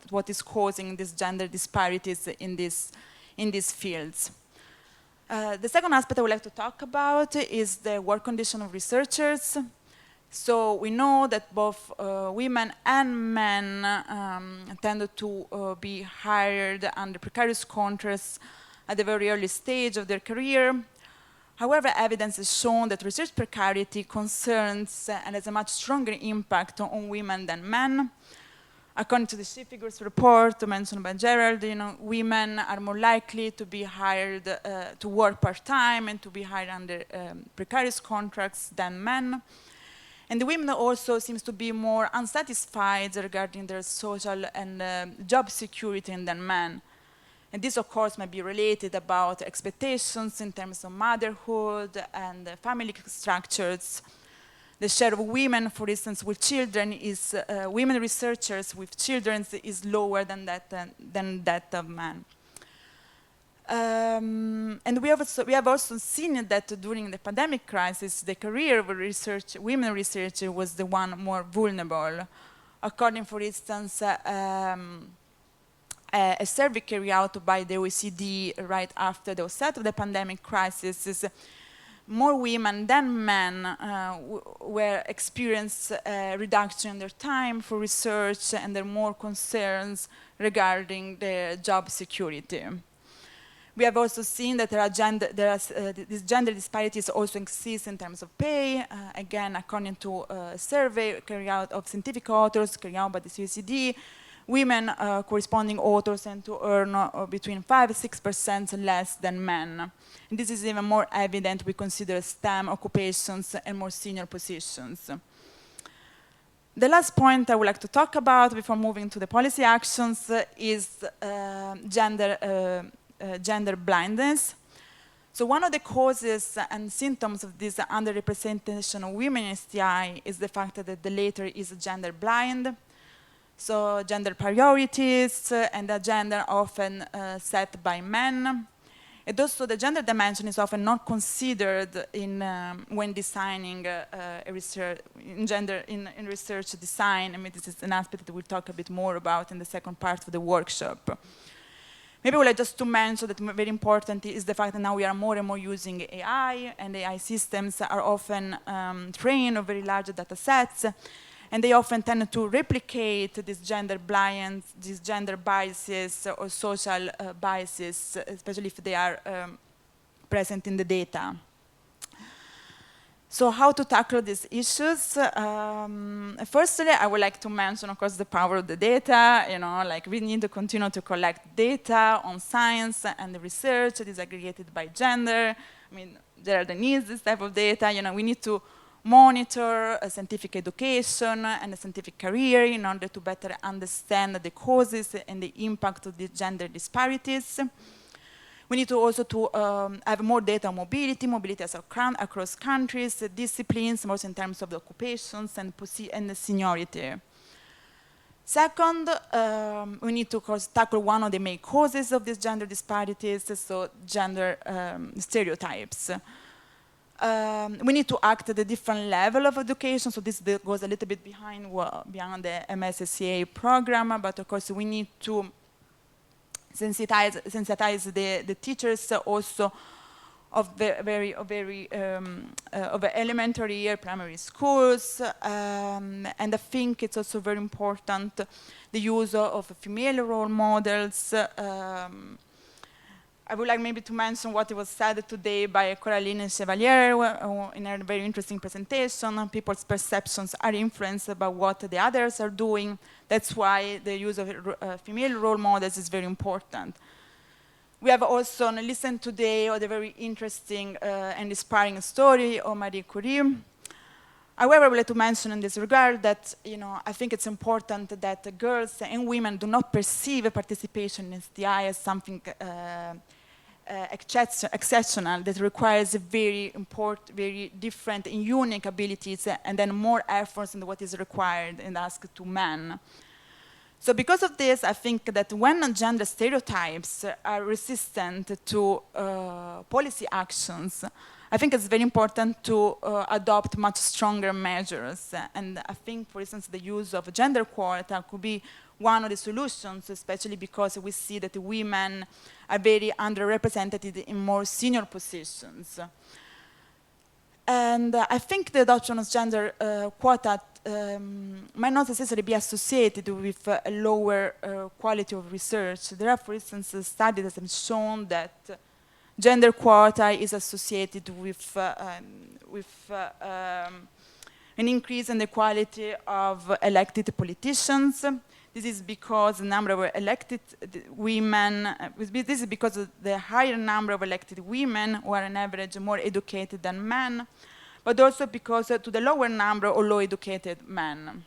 what is causing these gender disparities in these fields. The second aspect I would like to talk about is the work condition of researchers. So we know that both women and men tend to be hired under precarious contracts at the very early stage of their career. However, evidence has shown that research precarity concerns and has a much stronger impact on women than men. According to the She Figures report mentioned by Gerald, women are more likely to be hired to work part-time and to be hired under precarious contracts than men. And the women also seems to be more unsatisfied regarding their social and job security than men. And this, of course, might be related about expectations in terms of motherhood and family structures. The share of women, for instance, with children is, women researchers with children is lower than that of men. And we have also seen that during the pandemic crisis, the career of women researcher was the one more vulnerable. According, for instance, a survey carried out by the OECD right after the onset of the pandemic crisis is more women than men were experienced a reduction in their time for research and there are more concerns regarding their job security. We have also seen that these gender disparities also exist in terms of pay. Again, according to a survey carried out of scientific authors carried out by the OECD, women corresponding authors tend to earn between 5 and 6% less than men. And this is even more evident we consider STEM occupations and more senior positions. The last point I would like to talk about before moving to the policy actions is gender blindness. So one of the causes and symptoms of this underrepresentation of women in STI is the fact that the latter is gender blind. So gender priorities and the gender often set by men. And also the gender dimension is often not considered when designing research, in research design. This is an aspect that we'll talk a bit more about in the second part of the workshop. Maybe I would like just to mention that very important is the fact that now we are more and more using AI, and AI systems are often trained on very large data sets, and they often tend to replicate these gender biases or social biases, especially if they are present in the data. So how to tackle these issues? Firstly, I would like to mention, of course, the power of the data. You know, like we need to continue to collect data on science and the research disaggregated by gender. I mean, Geraldine needs this type of data. You know, we need to monitor scientific education and a scientific career in order to better understand the causes and the impact of the gender disparities. We need to also have more data on mobility across countries, disciplines, more in terms of the occupations and the seniority. Second, we need to tackle one of the main causes of these gender disparities, so gender stereotypes. We need to act at a different level of education, so this goes a little bit beyond the MSCA program, but of course we need to sensitize the teachers also of elementary or primary schools, and I think it's also very important the use of female role models. I would like maybe to mention what was said today by Coraline Chevalier in a very interesting presentation. People's perceptions are influenced by what the others are doing. That's why the use of female role models is very important. We have also listened today to the very interesting and inspiring story of Marie Curie. However, I would like to mention in this regard that, you know, I think it's important that girls and women do not perceive participation in STI as something exceptional that requires very different and unique abilities and then more efforts than what is required and asked to men. So because of this, I think that when gender stereotypes are resistant to policy actions, I think it's very important to adopt much stronger measures. And I think, for instance, the use of gender quota could be one of the solutions, especially because we see that women are very underrepresented in more senior positions. And I think the adoption of gender quota might not necessarily be associated with a lower quality of research. There are, for instance, studies that have shown that gender quota is associated with an increase in the quality of elected politicians. This is because the number of elected women, this is because of the higher number of elected women who are on average more educated than men, but also because to the lower number of low educated men.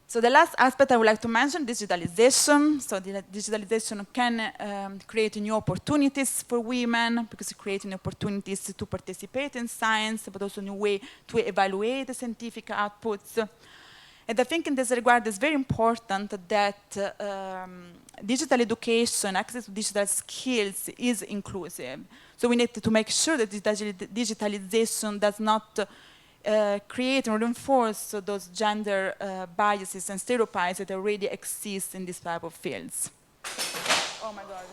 So the last aspect I would like to mention, digitalization. So digitalization can create new opportunities for women because it creates new opportunities to participate in science, but also a new way to evaluate the scientific outputs. And I think in this regard, it's very important that digital education, access to digital skills is inclusive. So we need to make sure that digitalization does not create and reinforce those gender biases and stereotypes that already exist in this type of fields. Oh my God.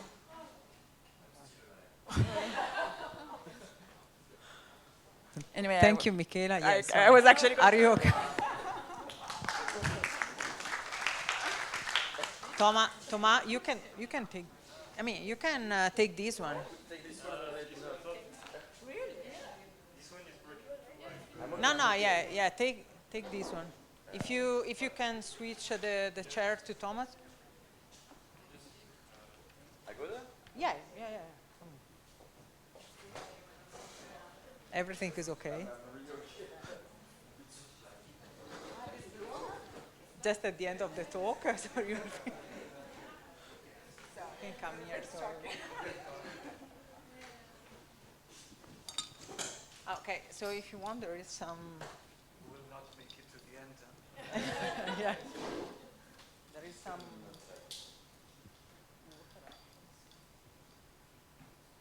Anyway, Thank you, Michela. Yes, I was actually. Are you okay? Thomas, you can take. I mean, you can take this one. No, yeah. Take this one. If you can switch the chair to Thomas. I go there? Yeah. Everything is okay. Just at the end of the talk, so you can come here. So. Okay, so if you want, there is some. We will not make it to the end. Yeah. There is some.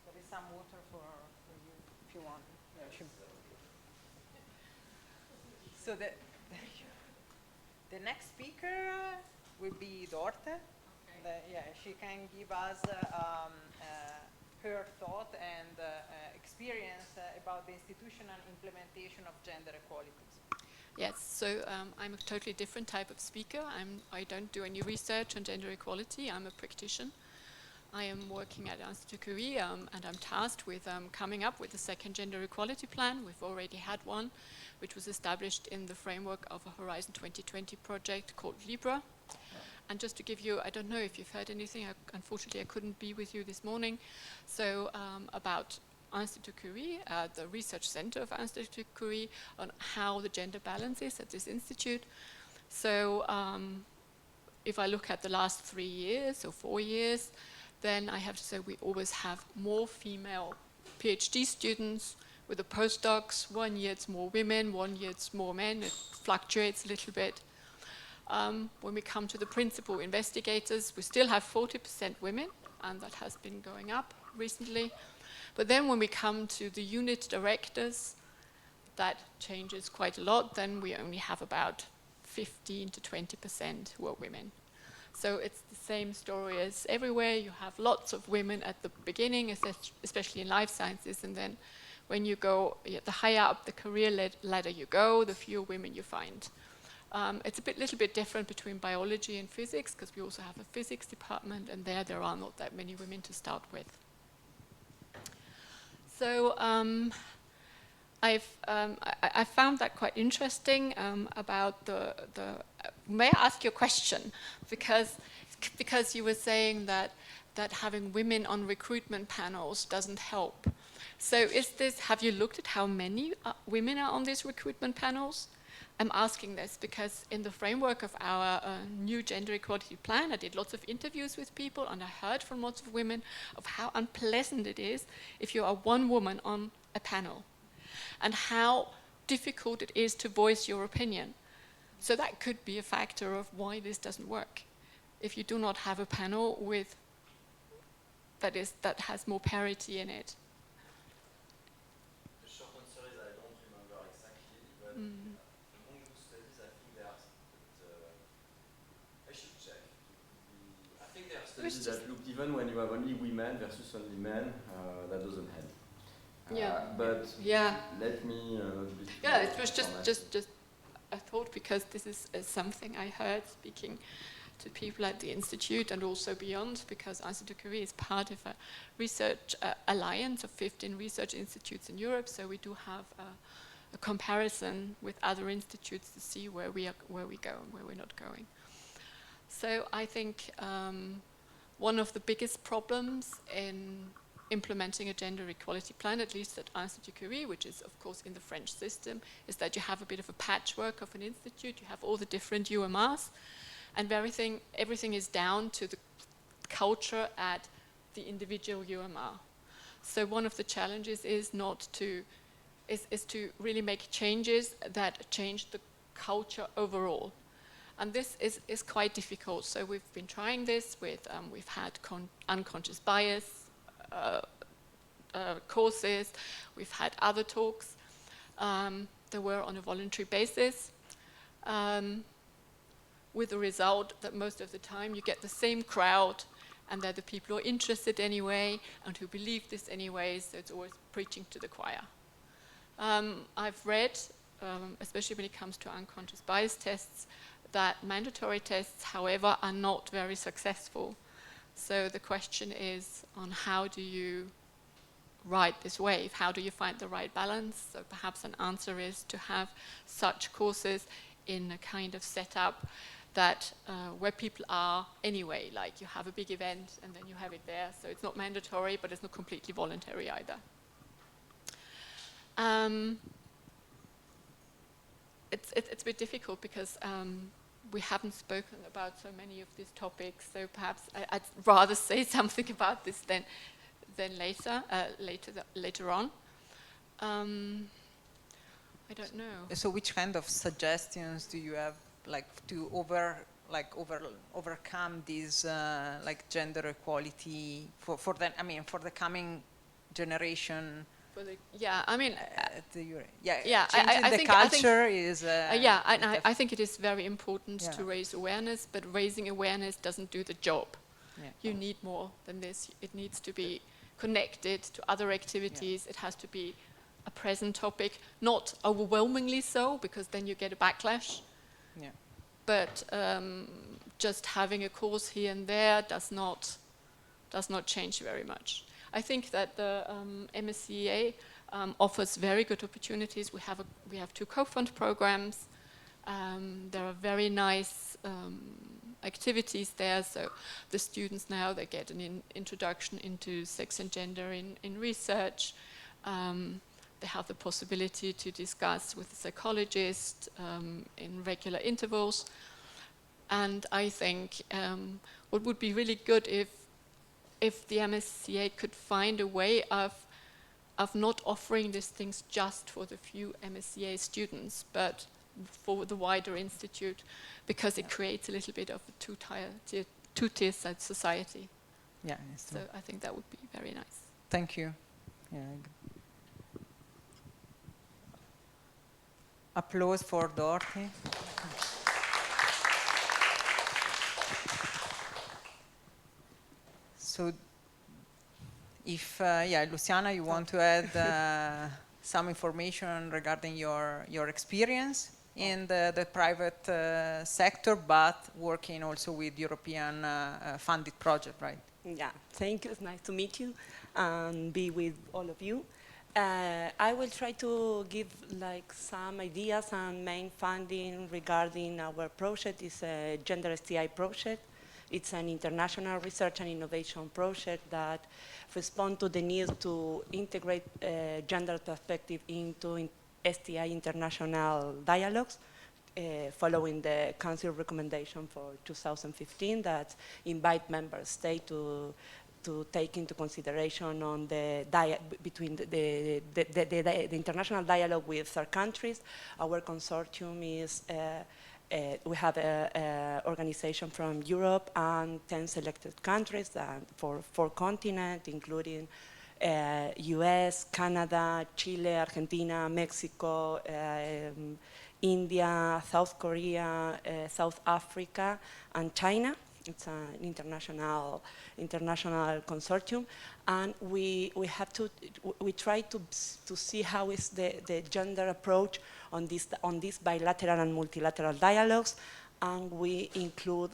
There is some water for you if you want. Yeah, so the next speaker will be Dorte. Okay. She can give us her thought and experience about the institutional implementation of gender equalities. Yes, so I'm a totally different type of speaker. I don't do any research on gender equality. I'm a practitioner. I am working at Institut Curie, and I'm tasked with coming up with the second gender equality plan. We've already had one, which was established in the framework of a Horizon 2020 project called Libra. And just to give you, I don't know if you've heard anything, unfortunately I couldn't be with you this morning, so about Institut Curie, the research center of Institut Curie, on how the gender balance is at this institute. So if I look at the last 3 years or 4 years, then I have to say we always have more female PhD students with the postdocs. 1 year it's more women, 1 year it's more men. It fluctuates a little bit. When we come to the principal investigators, we still have 40% women, and that has been going up recently. But then when we come to the unit directors, that changes quite a lot. Then we only have about 15 to 20% who are women. So it's the same story as everywhere. You have lots of women at the beginning, especially in life sciences, and then when you go, the higher up the career ladder you go, the fewer women you find. It's a little bit different between biology and physics, because we also have a physics department, and there are not that many women to start with. So I found that quite interesting about the may I ask you a question? Because you were saying that having women on recruitment panels doesn't help. So have you looked at how many women are on these recruitment panels? I'm asking this because in the framework of our new gender equality plan, I did lots of interviews with people, and I heard from lots of women of how unpleasant it is if you are one woman on a panel, and how difficult it is to voice your opinion. So that could be a factor of why this doesn't work. If you do not have a panel with that has more parity in it. The short answer is I don't remember exactly, but among those studies, I think there are. I should check. I think there are studies that looked even when you have only women versus only men. That doesn't help. But let me. Yeah, it was just a thought, because this is something I heard speaking to people at the institute and also beyond, because Institut Curie is part of a research alliance of 15 research institutes in Europe. So we do have a comparison with other institutes to see where we go and where we're not going. So I think one of the biggest problems in implementing a gender equality plan, at least at Institut Curie, which is of course in the French system, is that you have a bit of a patchwork of an institute. You have all the different UMRs, and everything is down to the culture at the individual UMR. So one of the challenges is to really make changes that change the culture overall. And this is quite difficult. So we've been trying this with, we've had unconscious bias courses, we've had other talks. They were on a voluntary basis, with the result that most of the time you get the same crowd, and they're the people who are interested anyway and who believe this anyway, so it's always preaching to the choir. I've read, especially when it comes to unconscious bias tests, that mandatory tests, however, are not very successful. So the question is on how do you ride this wave? How do you find the right balance? So perhaps an answer is to have such courses in a kind of setup that where people are anyway, like you have a big event and then you have it there. So it's not mandatory, but it's not completely voluntary either. It's a bit difficult because we haven't spoken about so many of these topics, so perhaps I'd rather say something about this than later on. I don't know. So which kind of suggestions do you have, like, to overcome this like gender equality for the coming generation? Changing I think culture is. I think it is very important to raise awareness, but raising awareness doesn't do the job. Yeah. You need more than this. It needs to be connected to other activities. It has to be a present topic, not overwhelmingly so, because then you get a backlash. Yeah. But just having a course here and there does not does not change very much. I think that the MSCA offers very good opportunities. We have 2 co-fund programs. There are very nice activities there. So the students now, they get an introduction into sex and gender in research. They have the possibility to discuss with a psychologist in regular intervals. And I think what would be really good if the MSCA could find a way of not offering these things just for the few MSCA students, but for the wider institute, because it creates a little bit of a two-tier society. Yeah. So I think that would be very nice. Thank you. Yeah. Applause for Dorothy. So, if Luciana, you want to add some information regarding your experience in the private sector, but working also with European funded project, right? Yeah, thank you. It's nice to meet you and be with all of you. I will try to give like some ideas and main funding regarding our project. It's a gender STI project. It's an international research and innovation project that responds to the need to integrate gender perspective into STI international dialogues, following the Council recommendation for 2015 that invite member states to take into consideration on the between the international dialogue with third countries. Our consortium is we have an organization from Europe and 10 selected countries for 4 continents, including US, Canada, Chile, Argentina, Mexico, India, South Korea, South Africa, and China. It's an international consortium, and we try to see how is the gender approach on these bilateral and multilateral dialogues, and we include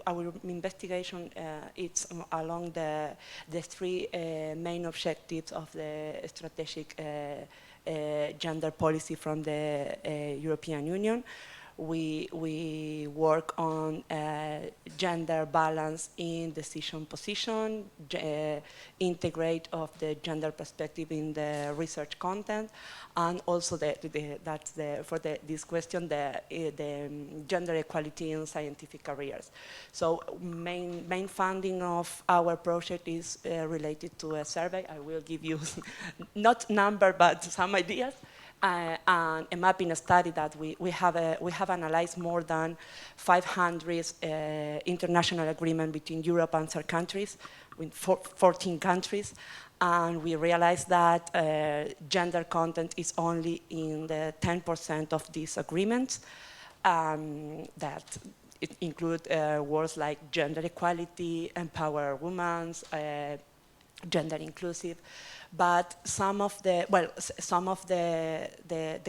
our investigation. It's along the 3 main objectives of the strategic gender policy from the European Union. We work on gender balance in decision position, integrate of the gender perspective in the research content, and also for this question, the gender equality in scientific careers. So main funding of our project is related to a survey. I will give you not number but some ideas. And a mapping study that we have analyzed more than 500 international agreements between Europe and third countries, with 14 countries, and we realized that gender content is only in the 10% of these agreements. That it include words like gender equality, empower women, gender inclusive. But some of the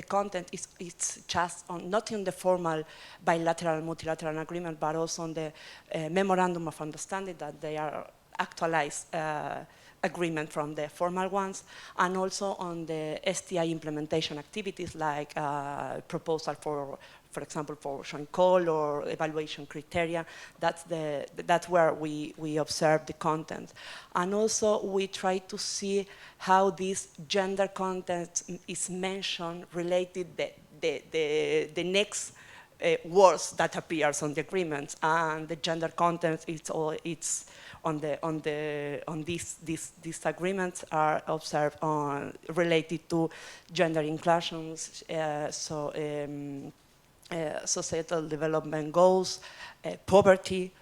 content it's just not in the formal bilateral multilateral agreement, but also on the memorandum of understanding that they are actualized agreement from the formal ones, and also on the STI implementation activities like proposal for example, for joint call or evaluation criteria. That's where we observe the content. And also we try to see how this gender content is mentioned related the next words that appears on the agreements, and the gender content it's on these agreements are observed related to gender inclusions, societal development goals, poverty,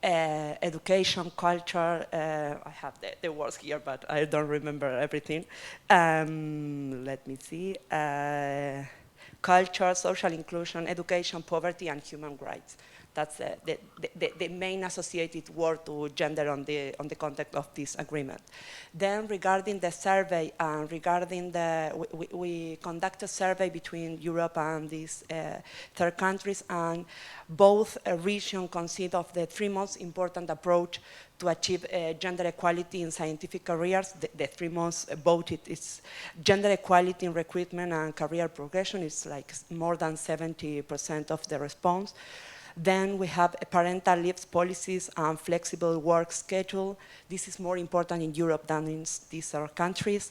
education, culture. I have the words here, but I don't remember everything. Let me see. Culture, social inclusion, education, poverty, and human rights. That's the main associated word to gender on the context of this agreement. Then regarding the survey, regarding we conduct a survey between Europe and these third countries, and both regions consider of the three most important approach to achieve gender equality in scientific careers. The three most voted is gender equality in recruitment and career progression. It's like more than 70% of the response. Then we have parental leave policies and flexible work schedule. This is more important in Europe than in these other countries.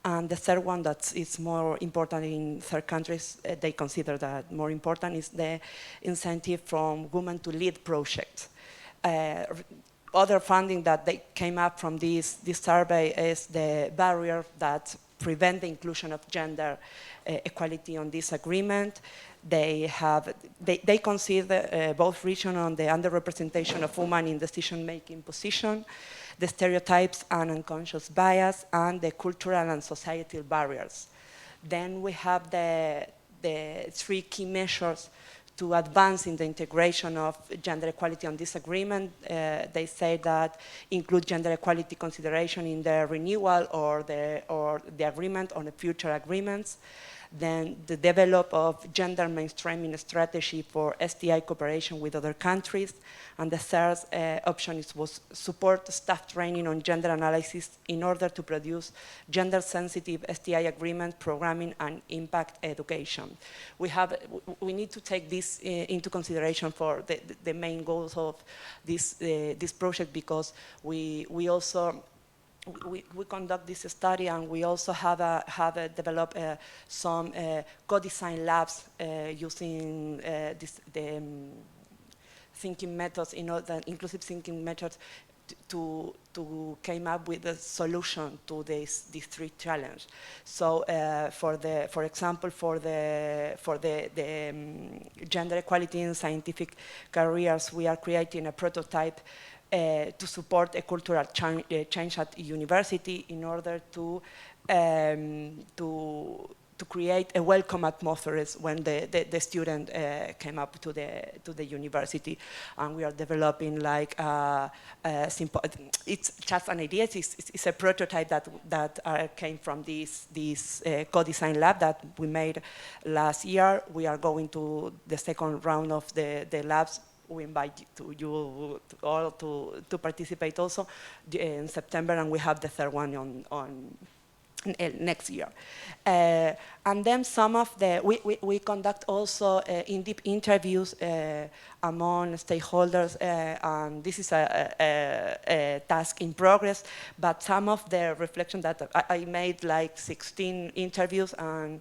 And the third one that is more important in third countries, they consider that more important, is the incentive from women to lead projects. Other funding that they came up from this survey is the barrier that prevent the inclusion of gender equality on this agreement. They consider both regions on the underrepresentation of women in decision-making position, the stereotypes and unconscious bias, and the cultural and societal barriers. Then we have the three key measures to advance in the integration of gender equality on this agreement. They say that include gender equality consideration in the renewal or the agreement on the future agreements. Then the develop of gender mainstreaming strategy for STI cooperation with other countries. And the third option was support staff training on gender analysis in order to produce gender-sensitive STI agreement programming and impact education. We need to take this into consideration for the main goals of this project, because we conduct this study, and we also have developed some co-design labs using the thinking methods, the inclusive thinking methods, to came up with a solution to these three challenges. So, for example, for the gender equality in scientific careers, we are creating a prototype to support a cultural change at university in order to create a welcome atmosphere when the student came up to the university. And we are developing like it's just an idea. It's a prototype that came from this co-design lab that we made last year. We are going to the second round of the labs. We invite you all to participate also in September, and we have the third one on next year. And then some of we conduct also in-depth interviews among stakeholders, and this is a task in progress, but some of the reflections that I made, like 16 interviews, and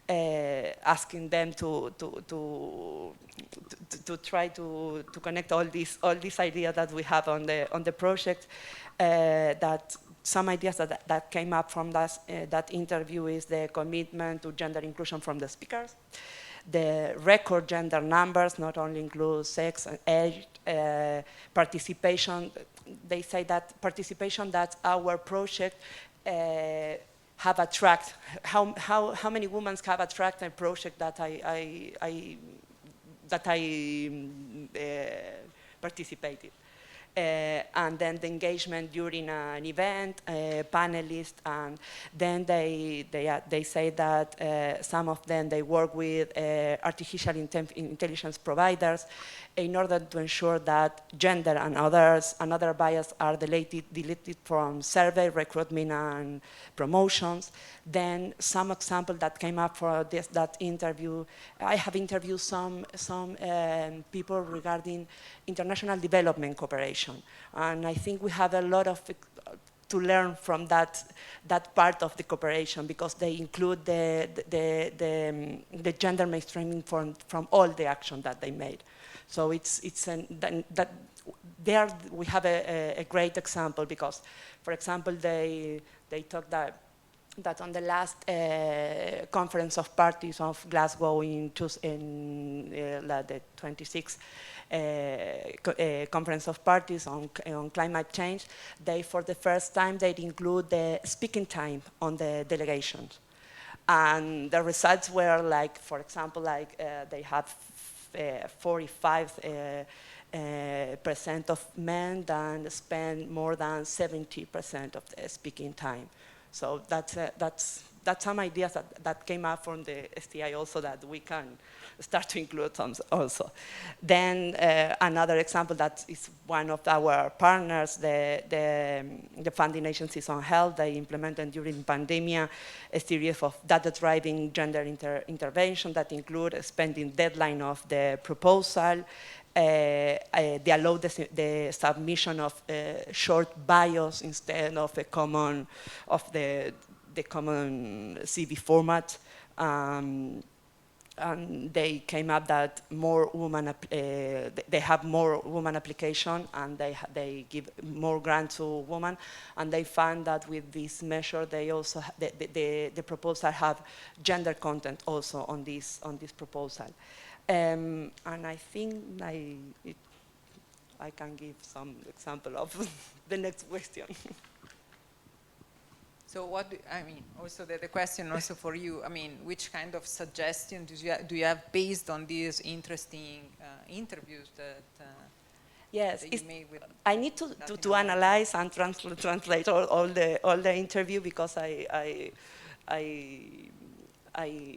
asking them to try to connect all these ideas that we have on the project. That some ideas that came up from that interview is the commitment to gender inclusion from the speakers, the record gender numbers, not only include sex and age, participation. They say that participation, that our project have attract, how many women have attracted a project that I participated. And then the engagement during an event, panelists, and then they say that some of them, they work with artificial intelligence providers in order to ensure that gender and other bias are deleted from survey, recruitment, and promotions. Then some example that came up for that interview, I have interviewed some people regarding international development cooperation, and I think we have a lot of to learn from that part of the cooperation, because they include the gender mainstreaming from all the action that they made. So there we have a great example, because, for example, they talk that on the last conference of parties of Glasgow in the 26th conference of parties on climate change, they, for the first time, they include the speaking time on the delegations. And the results were like, for example, like they have 45% percent of men than spend more than 70% of the speaking time. So that's some ideas that came up from the STI also that we can start to include some also. Then another example that is one of our partners, the funding agencies on health, they implemented during pandemic a series of data-driven gender intervention that include spending deadline of the proposal, they allow the submission of short bios instead of a common the common CV format. And they came up that more women, they have more women application, and they give more grant to women, and they found that with this measure, they also the proposal have gender content also on this proposal, and I think I can give some example of the next question. So what I mean, also the question also for you, I mean, which kind of suggestion do you have based on these interesting interviews that, yes, that you made with I need to analyze and translate all the interview, because I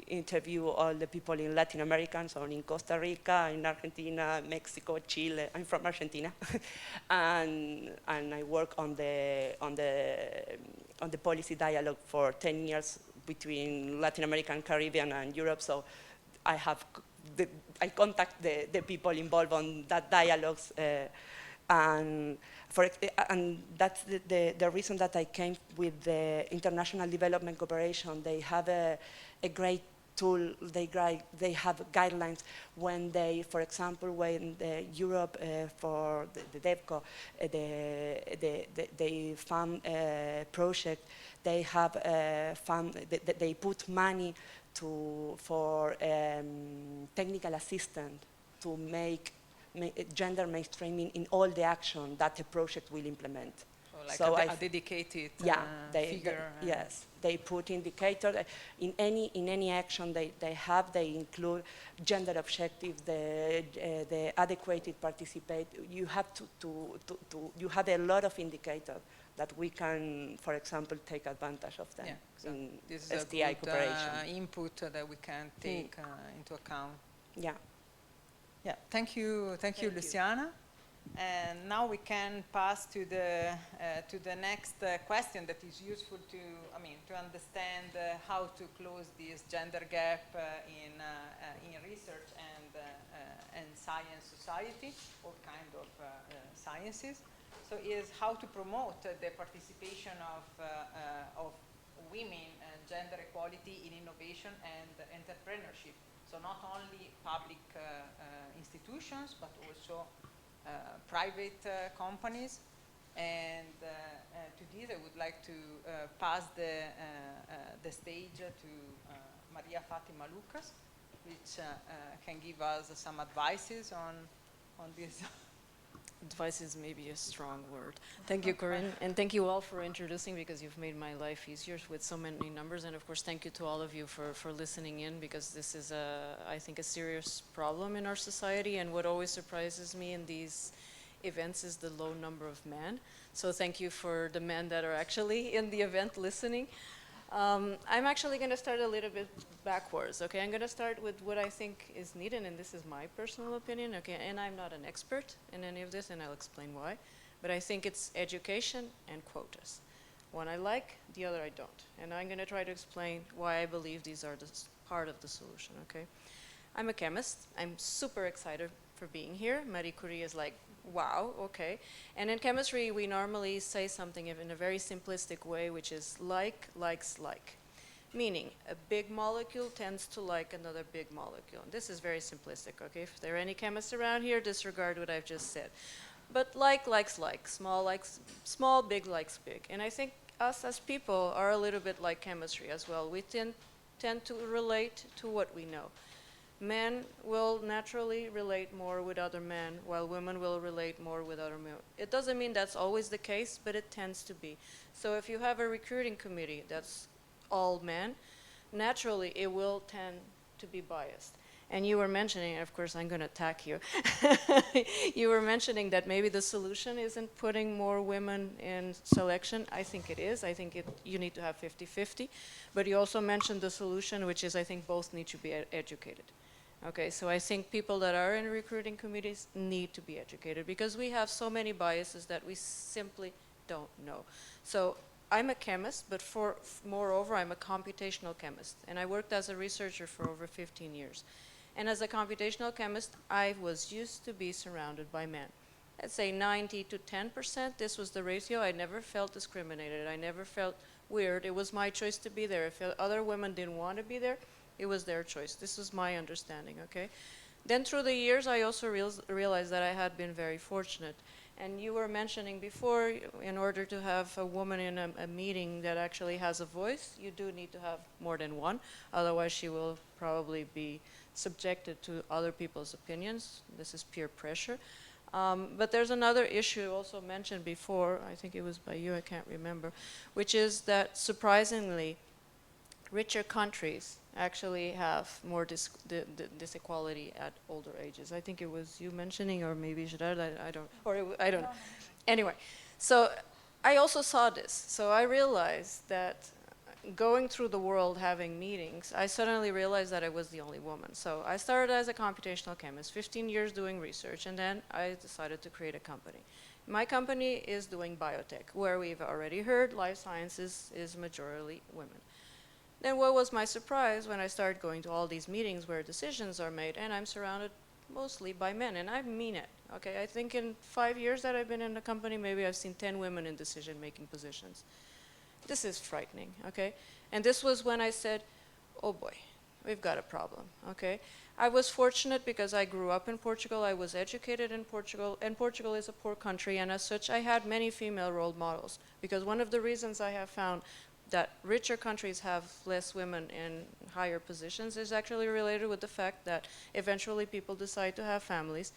interview all the people in Latin America, so in Costa Rica, in Argentina, Mexico, Chile. I'm from Argentina, and I work on the policy dialogue for 10 years between Latin America and Caribbean and Europe. So I contact the people involved on that dialogues, and that's the reason that I came with the International Development Cooperation. They have a great tool. They have guidelines when they, for example, when Europe for the DEVCO, they fund a project. They have they put money for technical assistant to make gender mainstreaming in all the action that the project will implement. So like a dedicated figure. Yes, they put indicator in any action they include gender objective, the adequate participate. You have you have a lot of indicators that we can, for example, take advantage of them. Yeah, so in this is STI a good input that we can take into account. Yeah. Yeah, thank you, Luciana. And now we can pass to the next question that is useful to understand how to close this gender gap in research and science society, all kind of sciences. So is how to promote the participation of women and gender equality in innovation and entrepreneurship. So not only public institutions, but also private companies. And to this, I would like to pass the stage to Maria Fatima Lucas, which can give us some advices on this. Advice is maybe a strong word. Thank you, Corinne, and thank you all for introducing, because you've made my life easier with so many numbers. And of course, thank you to all of you for listening in, because this is, I think, a serious problem in our society. And what always surprises me in these events is the low number of men. So thank you for the men that are actually in the event listening. I'm actually going to start a little bit backwards, okay? I'm going to start with what I think is needed, and this is my personal opinion, okay? And I'm not an expert in any of this, and I'll explain why. But I think it's education and quotas. One I like, the other I don't. And I'm going to try to explain why I believe these are part of the solution, okay? I'm a chemist. I'm super excited for being here. Marie Curie is like, wow, okay. And in chemistry, we normally say something in a very simplistic way, which is like likes like. Meaning, a big molecule tends to like another big molecule. And this is very simplistic, okay? If there are any chemists around here, disregard what I've just said. But like likes like, small likes small, big likes big. And I think us as people are a little bit like chemistry as well. We tend to relate to what we know. Men will naturally relate more with other men, while women will relate more with other men. It doesn't mean that's always the case, but it tends to be. So if you have a recruiting committee that's all men, naturally it will tend to be biased. And you were mentioning, of course, I'm going to attack you. You were mentioning that maybe the solution isn't putting more women in selection. I think it is. I think you need to have 50-50. But you also mentioned the solution, which is I think both need to be educated. Okay, so I think people that are in recruiting committees need to be educated because we have so many biases that we simply don't know. So I'm a chemist, but moreover, I'm a computational chemist. And I worked as a researcher for over 15 years. And as a computational chemist, I was used to be surrounded by men. Let's say 90 to 10%, this was the ratio. I never felt discriminated. I never felt weird. It was my choice to be there. If other women didn't want to be there, it was their choice. This is my understanding, okay? Then through the years, I also realized that I had been very fortunate. And you were mentioning before, in order to have a woman in a meeting that actually has a voice, you do need to have more than one. Otherwise, she will probably be subjected to other people's opinions. This is peer pressure. But there's another issue also mentioned before, I think it was by you, I can't remember, which is that surprisingly, richer countries actually have more disequality at older ages. I think it was you mentioning, or maybe Gerard, I don't know. Anyway, so I also saw this. So I realized that going through the world having meetings, I suddenly realized that I was the only woman. So I started as a computational chemist, 15 years doing research, and then I decided to create a company. My company is doing biotech, where we've already heard life sciences is majority women. Then what was my surprise when I started going to all these meetings where decisions are made, and I'm surrounded mostly by men, and I mean it, okay? I think in 5 years that I've been in the company, maybe I've seen 10 women in decision-making positions. This is frightening, okay? And this was when I said, oh boy, we've got a problem, okay? I was fortunate because I grew up in Portugal, I was educated in Portugal, and Portugal is a poor country, and as such, I had many female role models, because one of the reasons I have found that richer countries have less women in higher positions is actually related with the fact that eventually people decide to have families.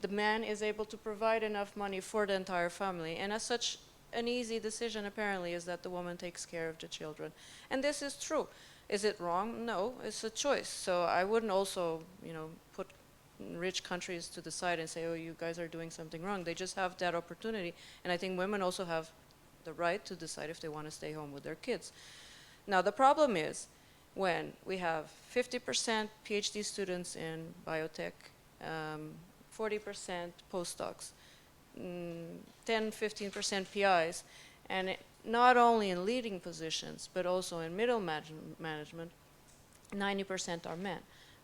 The man is able to provide enough money for the entire family, and as such, an easy decision apparently is that the woman takes care of the children. And this is true. Is it wrong? No, it's a choice. So I wouldn't also, put rich countries to the side and say, oh, you guys are doing something wrong. They just have that opportunity. And I think women also have the right to decide if they want to stay home with their kids. Now, the problem is when we have 50% PhD students in biotech, 40% postdocs, 10-15% PIs, and not only in leading positions, but also in middle management, 90% are men.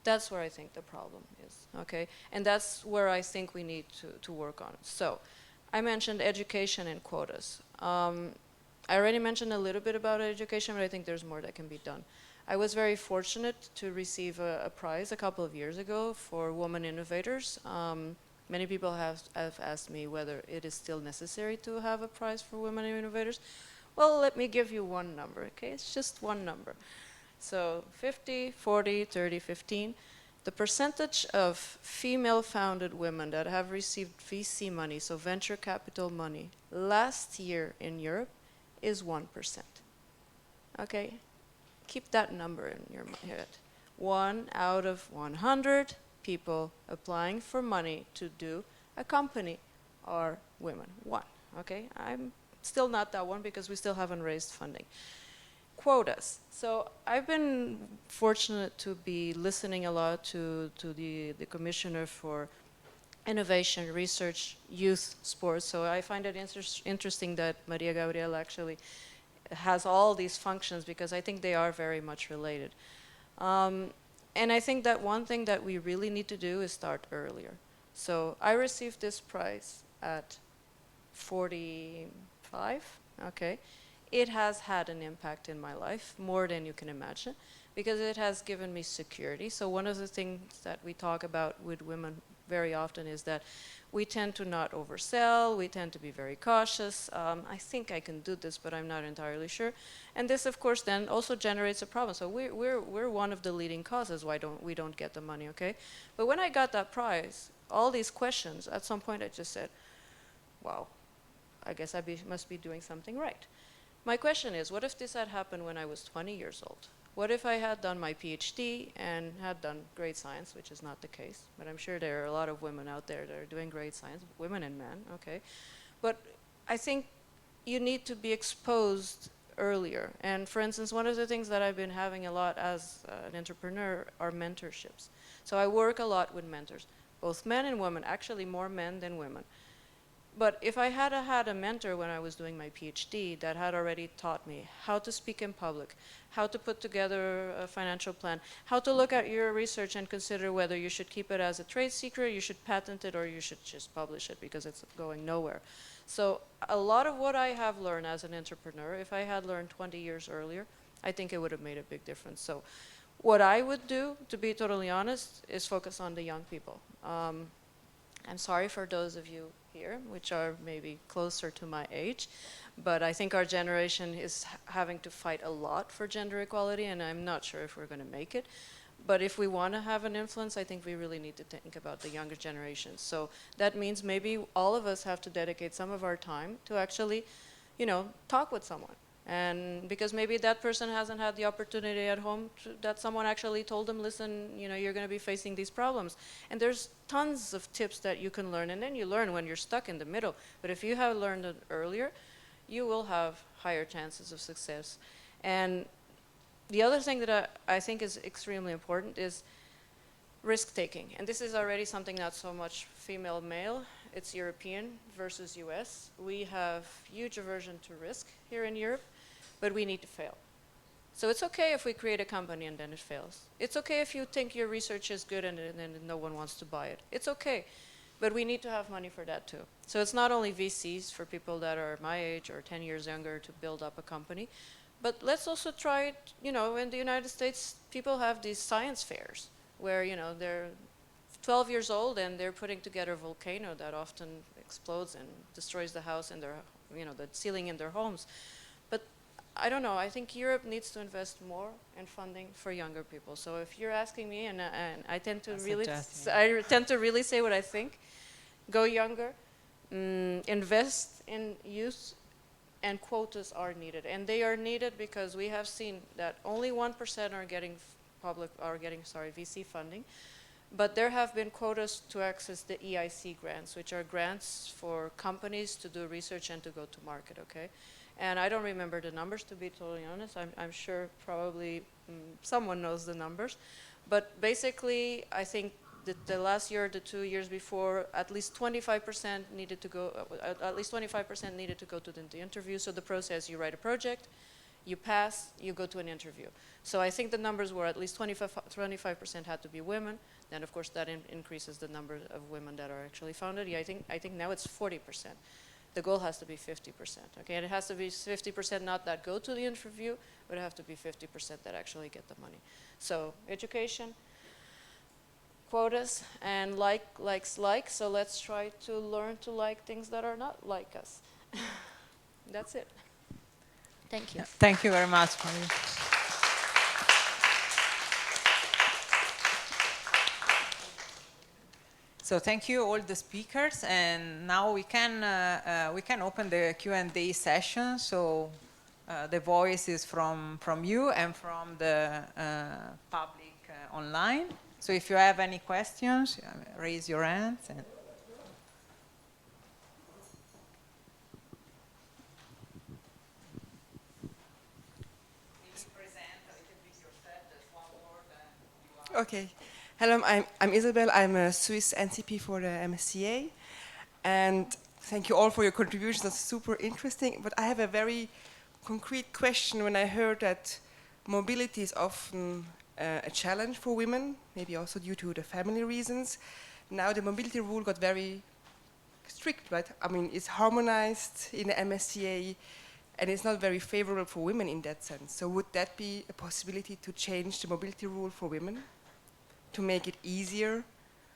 That's where I think the problem is, okay? And that's where I think we need to work on it. So, I mentioned education and quotas. I already mentioned a little bit about education, but I think there's more that can be done. I was very fortunate to receive a prize a couple of years ago for women innovators. Many people have asked me whether it is still necessary to have a prize for women innovators. Well, let me give you one number, okay? It's just one number. So 50, 40, 30, 15. The percentage of female-founded women that have received VC money, so venture capital money, last year in Europe is 1%. Okay? Keep that number in your head. 1 out of 100 people applying for money to do a company are women. 1, okay? I'm still not that one because we still haven't raised funding. Quotas. So I've been fortunate to be listening a lot to the Commissioner for Innovation, Research, Youth, Sports. So I find it interesting that Maria Gabriela actually has all these functions because I think they are very much related. And I think that one thing that we really need to do is start earlier. So I received this prize at 45, okay? It has had an impact in my life, more than you can imagine, because it has given me security. So one of the things that we talk about with women very often is that we tend to not oversell, we tend to be very cautious. I think I can do this, but I'm not entirely sure. And this, of course, then also generates a problem. So we're one of the leading causes why we don't get the money, okay? But when I got that prize, all these questions, at some point I just said, wow, I guess I must be doing something right. My question is, what if this had happened when I was 20 years old? What if I had done my PhD and had done great science, which is not the case, but I'm sure there are a lot of women out there that are doing great science, women and men, okay. But I think you need to be exposed earlier. And for instance, one of the things that I've been having a lot as an entrepreneur are mentorships. So I work a lot with mentors, both men and women, actually more men than women. But if I had had a mentor when I was doing my PhD that had already taught me how to speak in public, how to put together a financial plan, how to look at your research and consider whether you should keep it as a trade secret, you should patent it, or you should just publish it because it's going nowhere. So a lot of what I have learned as an entrepreneur, if I had learned 20 years earlier, I think it would have made a big difference. So what I would do, to be totally honest, is focus on the young people. I'm sorry for those of you here, which are maybe closer to my age, but I think our generation is having to fight a lot for gender equality, and I'm not sure if we're going to make it. But if we want to have an influence, I think we really need to think about the younger generations. So that means maybe all of us have to dedicate some of our time to actually, you know, talk with someone. And because maybe that person hasn't had the opportunity at home that someone actually told them, listen, you know, you're going to be facing these problems. And there's tons of tips that you can learn, and then you learn when you're stuck in the middle. But if you have learned it earlier, you will have higher chances of success. And the other thing that I think is extremely important is risk-taking. And this is already something not so much female-male, it's European versus US. We have huge aversion to risk here in Europe, but we need to fail. So it's okay if we create a company and then it fails. It's okay if you think your research is good and then no one wants to buy it. It's okay, but we need to have money for that too. So it's not only VCs for people that are my age or 10 years younger to build up a company, but let's also try it, you know, in the United States, people have these science fairs where, you know, they're 12 years old and they're putting together a volcano that often explodes and destroys the house and their, you know, the ceiling in their homes. But I don't know, I think Europe needs to invest more in funding for younger people. So if you're asking me, and I tend to really say what I think, go younger, invest in youth, and quotas are needed. And they are needed because we have seen that only 1% are getting VC funding. But there have been quotas to access the EIC grants, which are grants for companies to do research and to go to market, okay? And I don't remember the numbers, to be totally honest. I'm sure probably someone knows the numbers. But basically, I think that the last year, the 2 years before, at least 25% needed to go, needed to go to the interview. So the process, you write a project, you pass, you go to an interview. So I think the numbers were at least 25% had to be women. Then of course that increases the number of women that are actually founded. Yeah, I think now it's 40%. The goal has to be 50%. Okay, and it has to be 50% not that go to the interview, but it has to be 50% that actually get the money. So education, quotas, and likes. So let's try to learn to like things that are not like us. That's it. Thank you. Thank you very much, Maria. So thank you all the speakers, and now we can open the Q&A session. So the voice is from you and from the public online. So if you have any questions, raise your hands. And Okay. Hello, I'm Isabel. I'm a Swiss NCP for the MSCA. And thank you all for your contributions. That's super interesting. But I have a very concrete question. When I heard that mobility is often a challenge for women, maybe also due to the family reasons, now the mobility rule got very strict, right? I mean, it's harmonized in the MSCA, and it's not very favorable for women in that sense. So would that be a possibility to change the mobility rule for women, to make it easier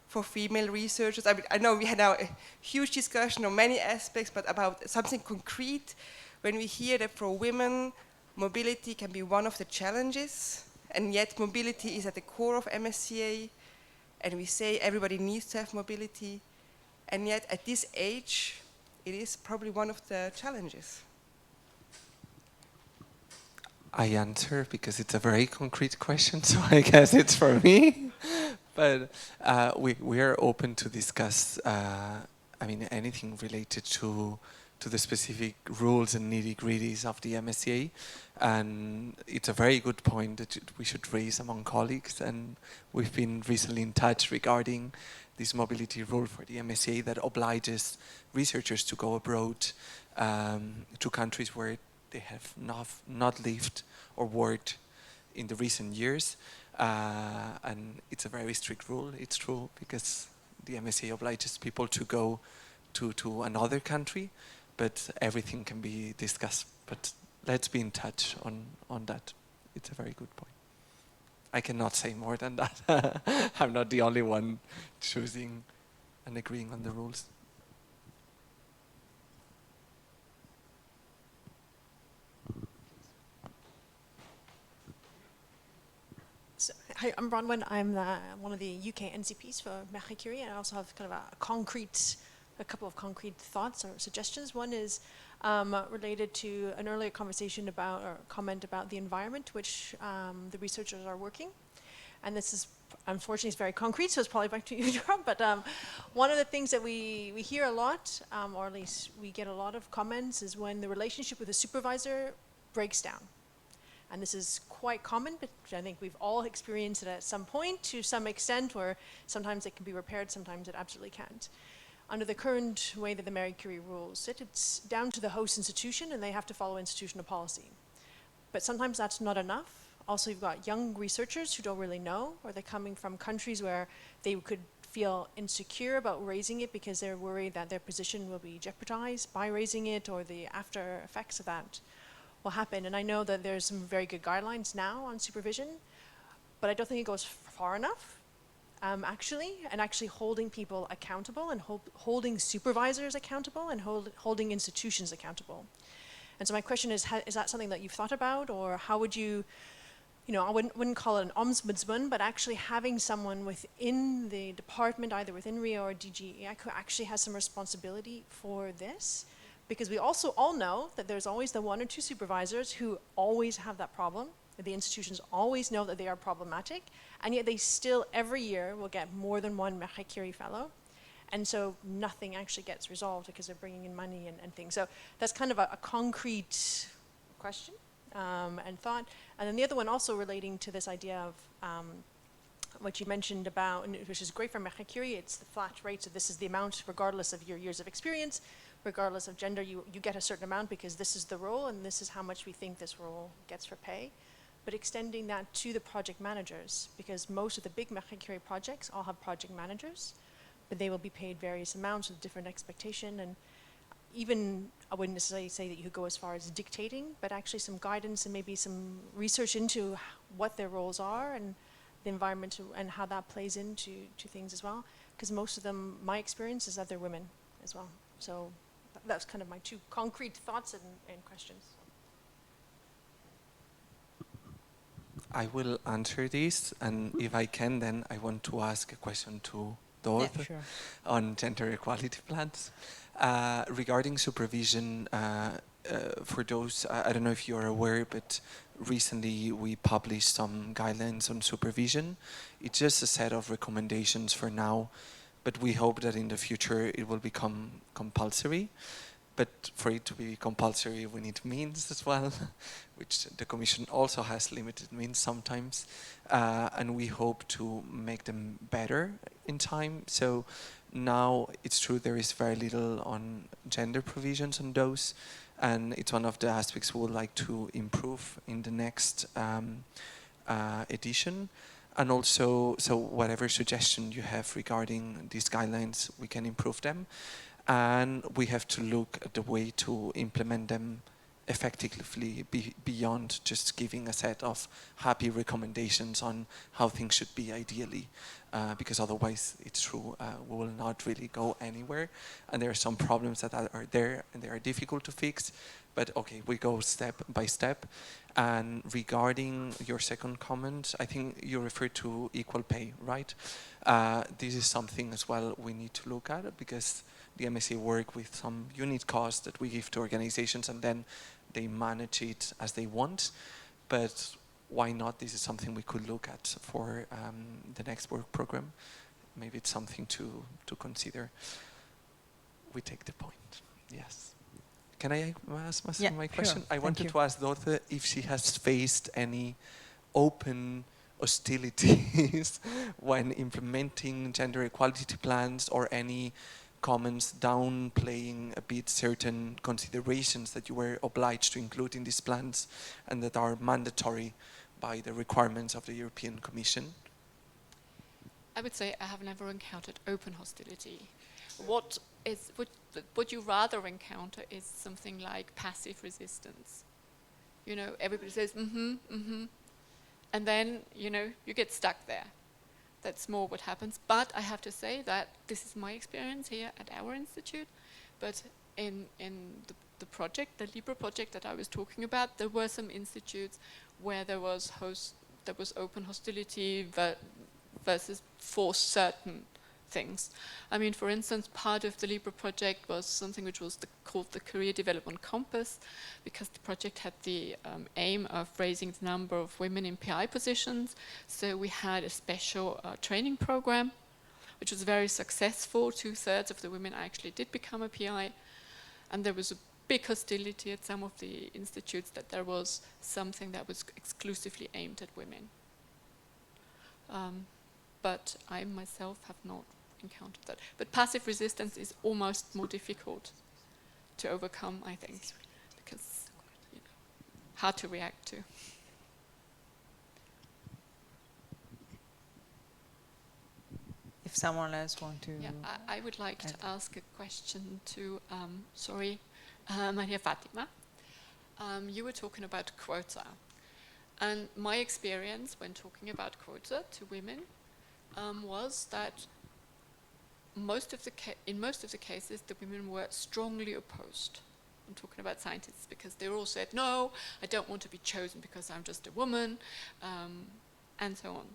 for female researchers? I mean, I know we had now a huge discussion on many aspects, but about something concrete, when we hear that for women, mobility can be one of the challenges, and yet mobility is at the core of MSCA, and we say everybody needs to have mobility, and yet at this age, it is probably one of the challenges. I answer because it's a very concrete question, so I guess it's for me. But we are open to discuss, I mean, anything related to the specific rules and nitty-gritties of the MSCA. And it's a very good point that we should raise among colleagues. And we've been recently in touch regarding this mobility rule for the MSCA that obliges researchers to go abroad to countries where they have not lived or worked in the recent years. And it's a very strict rule, it's true, because the MSCA obliges people to go to another country, but everything can be discussed. But let's be in touch on that. It's a very good point. I cannot say more than that. I'm not the only one choosing and agreeing on the rules. So, hi, I'm Bronwyn. I'm one of the UK NCPs for Marie Curie, and I also have kind of a couple of concrete thoughts or suggestions. One is related to an earlier conversation about, or comment about the environment which the researchers are working. And this is, unfortunately, it's very concrete, so it's probably back to you, Jerome. But one of the things that we hear a lot, or at least we get a lot of comments, is when the relationship with the supervisor breaks down. And this is quite common, but I think we've all experienced it at some point to some extent, where sometimes it can be repaired, sometimes it absolutely can't. Under the current way that the Marie Curie rules sit, it's down to the host institution and they have to follow institutional policy. But sometimes that's not enough. Also, you've got young researchers who don't really know, or they're coming from countries where they could feel insecure about raising it because they're worried that their position will be jeopardized by raising it, or the after effects of that will happen. And I know that there's some very good guidelines now on supervision, but I don't think it goes far enough, actually holding people accountable and holding supervisors accountable and holding institutions accountable. And so my question is that something that you've thought about, or how would you, I wouldn't call it an ombudsman, but actually having someone within the department, either within RIO or DGEI, who actually has some responsibility for this? Because we also all know that there's always the one or two supervisors who always have that problem. The institutions always know that they are problematic, and yet they still every year will get more than one Marie Curie fellow. And so nothing actually gets resolved because they're bringing in money and things. So that's kind of a concrete question and thought. And then the other one also relating to this idea of what you mentioned about, which is great for Marie Curie, it's the flat rate. So this is the amount regardless of your years of experience. Regardless of gender, you get a certain amount because this is the role and this is how much we think this role gets for pay. But extending that to the project managers, because most of the big Marie Curie projects all have project managers, but they will be paid various amounts with different expectation. And even, I wouldn't necessarily say that you could go as far as dictating, but actually some guidance and maybe some research into what their roles are and the environment and how that plays into things as well. Because most of them, my experience is that they're women as well. So that's kind of my two concrete thoughts and questions. I will answer this, and if I can, then I want to ask a question to the author on gender equality plans. Regarding supervision, for those, I don't know if you're aware, but recently we published some guidelines on supervision. It's just a set of recommendations for now, but we hope that in the future it will become compulsory. But for it to be compulsory, we need means as well, which the Commission also has limited means sometimes. And we hope to make them better in time. So now it's true there is very little on gender provisions on those. And it's one of the aspects we would like to improve in the next edition. And also, so whatever suggestion you have regarding these guidelines, we can improve them. And we have to look at the way to implement them effectively beyond just giving a set of happy recommendations on how things should be ideally, because otherwise it's true, we will not really go anywhere. And there are some problems that are there and they are difficult to fix, but okay, we go step by step. And regarding your second comment, I think you referred to equal pay, right? This is something as well we need to look at, because the MSCA work with some unit costs that we give to organizations and then they manage it as they want. but why not? This is something we could look at for the next work program. Maybe it's something to consider. We take the point. Yes. Can I ask my question? Sure. I wanted to ask Dorothy if she has faced any open hostilities when implementing gender equality plans, or any comments downplaying a bit certain considerations that you were obliged to include in these plans and that are mandatory by the requirements of the European Commission? I would say I have never encountered open hostility. What you rather encounter is something like passive resistance. You know, everybody says, and then, you know, you get stuck there. That's more what happens. But I have to say that this is my experience here at our institute. But in the project, the Libra project that I was talking about, there were some institutes where there was open hostility versus for certain things. I mean, for instance, part of the Libra project was something which was called the Career Development Compass, because the project had the aim of raising the number of women in PI positions. So we had a special training program, which was very successful. 2/3 of the women actually did become a PI. And there was a big hostility at some of the institutes that there was something that was exclusively aimed at women. But I myself have not encountered that. But passive resistance is almost more difficult to overcome, I think, because, you know, hard to react to. If someone else wants to... Yeah, I would like to ask a question to, Maria Fatima. You were talking about quota. And my experience when talking about quota to women was that in most of the cases, the women were strongly opposed. I'm talking about scientists, because they all said, no, I don't want to be chosen because I'm just a woman, and so on.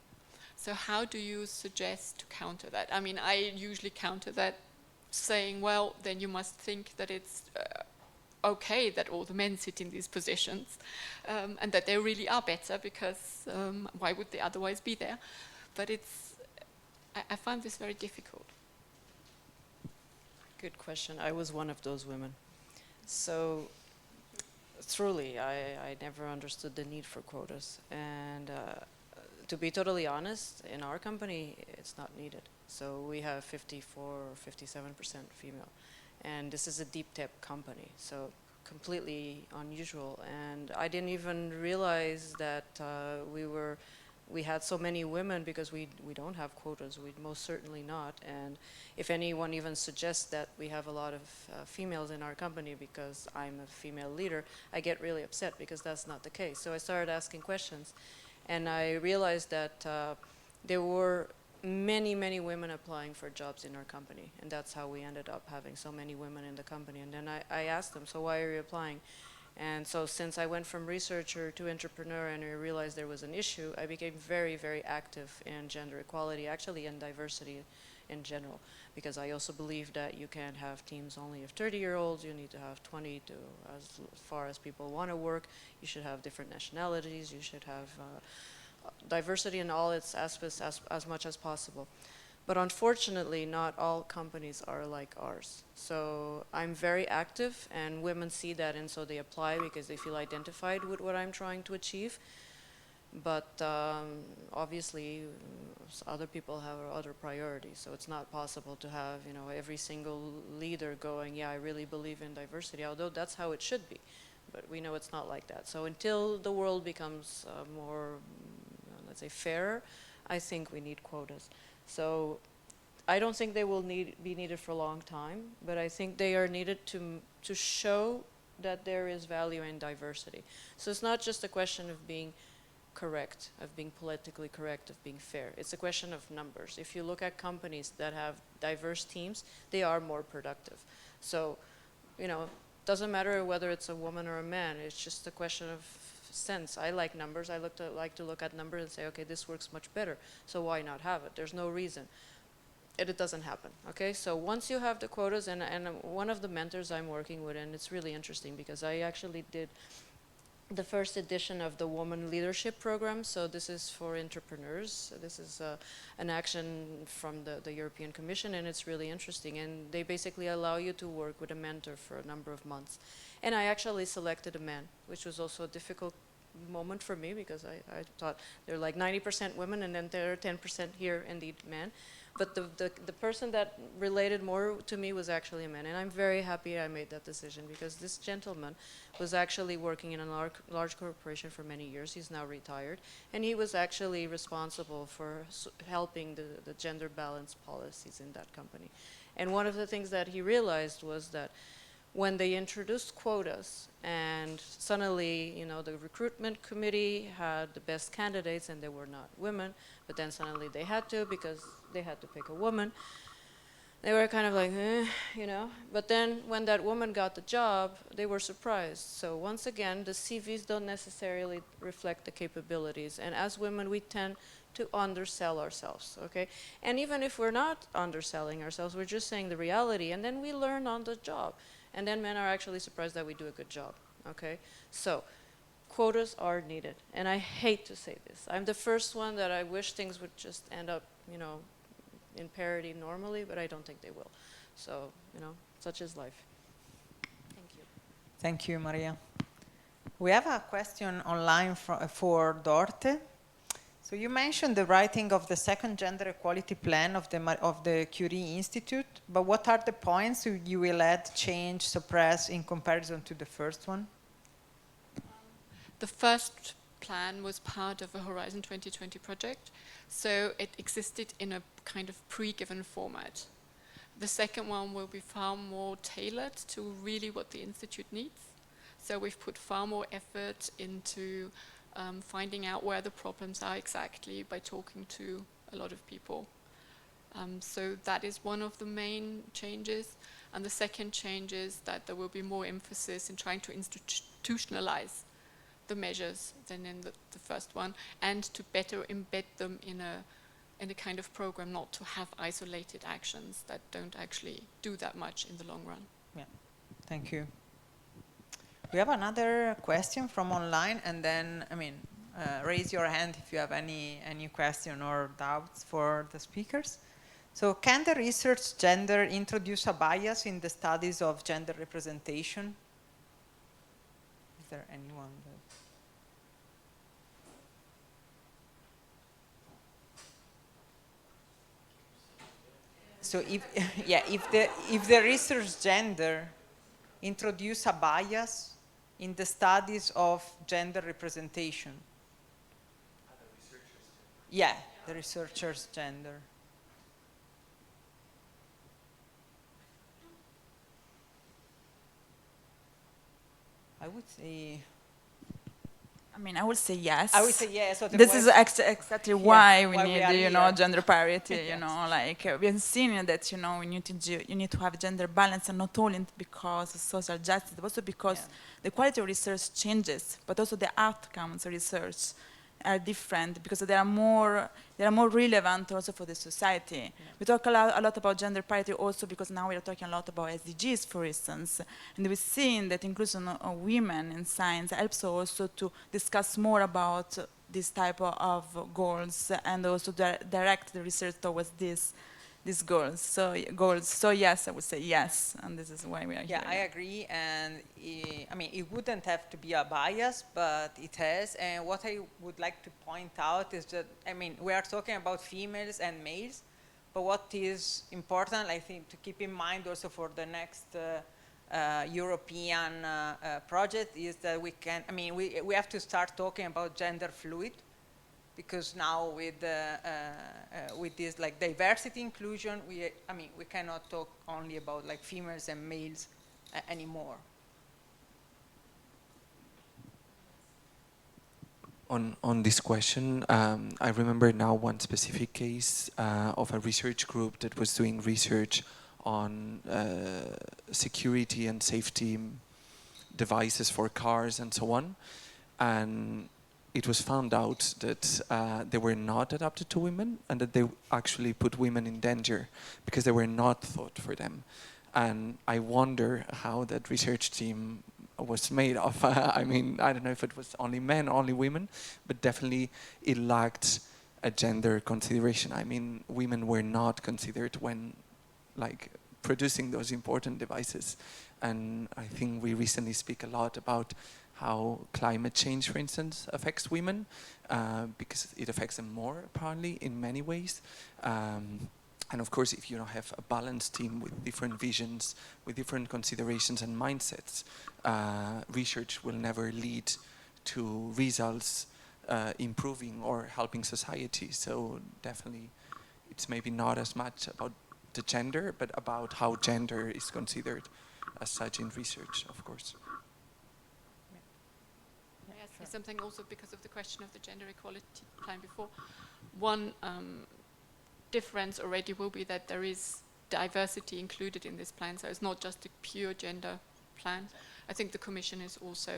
So how do you suggest to counter that? I mean, I usually counter that saying, well, then you must think that it's okay that all the men sit in these positions, and that they really are better, because why would they otherwise be there? But I find this very difficult. Good question. I was one of those women. So truly, I never understood the need for quotas. And to be totally honest, in our company, it's not needed. So we have 54 or 57% female. And this is a deep tech company, so completely unusual. And I didn't even realize that we had so many women, because we don't have quotas. We most certainly not. And if anyone even suggests that we have a lot of females in our company because I'm a female leader, I get really upset, because that's not the case. So I started asking questions, and I realized that there were many women applying for jobs in our company, and that's how we ended up having so many women in the company. And then I asked them, so why are you applying? And so since I went from researcher to entrepreneur and I realized there was an issue, I became very active in gender equality, actually in diversity in general, because I also believe that you can't have teams only of 30-year-olds. You need to have 20 to as far as people want to work. You should have different nationalities. You should have diversity in all its aspects as much as possible. But unfortunately, not all companies are like ours. So I'm very active, and women see that, and so they apply because they feel identified with what I'm trying to achieve. But obviously, other people have other priorities. So it's not possible to have, you know, every single leader going, yeah, I really believe in diversity, although that's how it should be. But we know it's not like that. So until the world becomes more, let's say, fairer, I think we need quotas. So I don't think they will be needed for a long time, but I think they are needed to show that there is value in diversity. So it's not just a question of being correct, of being politically correct, of being fair. It's a question of numbers. If you look at companies that have diverse teams, they are more productive. So, you know, it doesn't matter whether it's a woman or a man, it's just a question of sense. I like numbers. I like to look at numbers and say, okay, this works much better, so why not have it? There's no reason. It doesn't happen, okay? So once you have the quotas, and one of the mentors I'm working with, and it's really interesting because I actually did the first edition of the Woman Leadership Program. So this is for entrepreneurs. This is an action from the European Commission, and it's really interesting. And they basically allow you to work with a mentor for a number of months. And I actually selected a man, which was also a difficult moment for me, because I thought they're like 90% women, and then there are 10% here, indeed, men. But the person that related more to me was actually a man, and I'm very happy I made that decision, because this gentleman was actually working in a large corporation for many years. He's now retired, and he was actually responsible for helping the gender balance policies in that company. And one of the things that he realized was that when they introduced quotas, and suddenly, you know, the recruitment committee had the best candidates and they were not women, but then suddenly they had to, because they had to pick a woman. They were kind of like, you know, but then when that woman got the job, they were surprised. So once again, the CVs don't necessarily reflect the capabilities, and as women, we tend to undersell ourselves, okay? And even if we're not underselling ourselves, we're just saying the reality, and then we learn on the job. And then men are actually surprised that we do a good job, okay? So, quotas are needed. And I hate to say this. I'm the first one that I wish things would just end up, you know, in parity normally, but I don't think they will. So, you know, such is life. Thank you. Thank you, Maria. We have a question online for Dorte. So you mentioned the writing of the second gender equality plan of the Curie Institute, but what are the points you will add, change, suppress in comparison to the first one? The first plan was part of a Horizon 2020 project, so it existed in a kind of pre-given format. The second one will be far more tailored to really what the Institute needs. So we've put far more effort into finding out where the problems are exactly by talking to a lot of people. So that is one of the main changes. And the second change is that there will be more emphasis in trying to institutionalize the measures than in the first one, and to better embed them in a kind of program, not to have isolated actions that don't actually do that much in the long run. Yeah, thank you. We have another question from online, and then, I mean, raise your hand if you have any question or doubts for the speakers. So, can the research gender introduce a bias in the studies of gender representation? Is there anyone that... So, if the research gender introduce a bias in the studies of gender representation. Yeah, the researcher's gender. I would say... I mean, I would say yes. I would say yes. This is exactly why we need, you know, gender parity. Yes. You know, like we've seen that, you know, you need to have gender balance, and not only because of social justice, but also because the quality of research changes, but also the outcomes of research are different because they are more relevant also for the society. Yeah. We talk a lot about gender parity also because now we are talking a lot about SDGs, for instance, and we've seen that inclusion of women in science helps also to discuss more about this type of goals and also direct the research towards these goals. So yes, I would say yes, and this is why we are here. Yeah, I agree, and I mean, it wouldn't have to be a bias, but it has. And what I would like to point out is that, I mean, we are talking about females and males, but what is important, I think, to keep in mind also for the next European project is that we can, I mean, we have to start talking about gender fluid, because now with this like diversity inclusion, we cannot talk only about like females and males anymore. On this question, I remember now one specific case of a research group that was doing research on security and safety devices for cars and so on, and it was found out that they were not adapted to women and that they actually put women in danger because they were not thought for them. And I wonder how that research team was made of. I mean, I don't know if it was only men, only women, but definitely it lacked a gender consideration. I mean, women were not considered when, like, producing those important devices. And I think we recently speak a lot about how climate change, for instance, affects women, because it affects them more, apparently, in many ways. And of course, if you don't have a balanced team with different visions, with different considerations and mindsets, research will never lead to results improving or helping society. So definitely, it's maybe not as much about the gender, but about how gender is considered as such in research, of course. May I say something also because of the question of the gender equality plan before? One difference already will be that there is diversity included in this plan, so it's not just a pure gender plan. I think the Commission is also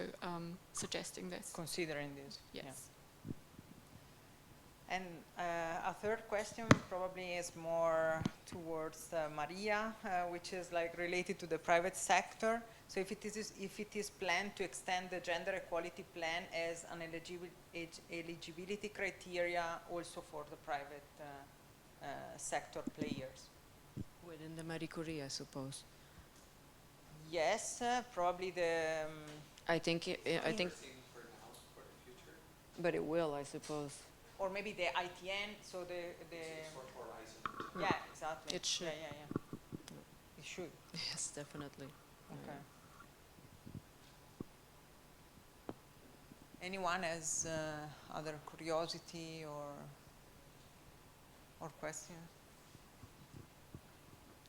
suggesting this. Considering this. Yes. Yeah. And a third question probably is more towards Maria, which is like related to the private sector. So if it is planned to extend the gender equality plan as an eligibility criteria also for the private sector players. Within the Marie Curie, I suppose. Yes, probably the. I think. But it will, I suppose. Or maybe the ITN, so the. Yeah, exactly. It should. Yeah. It should. Yes, definitely. Okay. Anyone has other curiosity or question?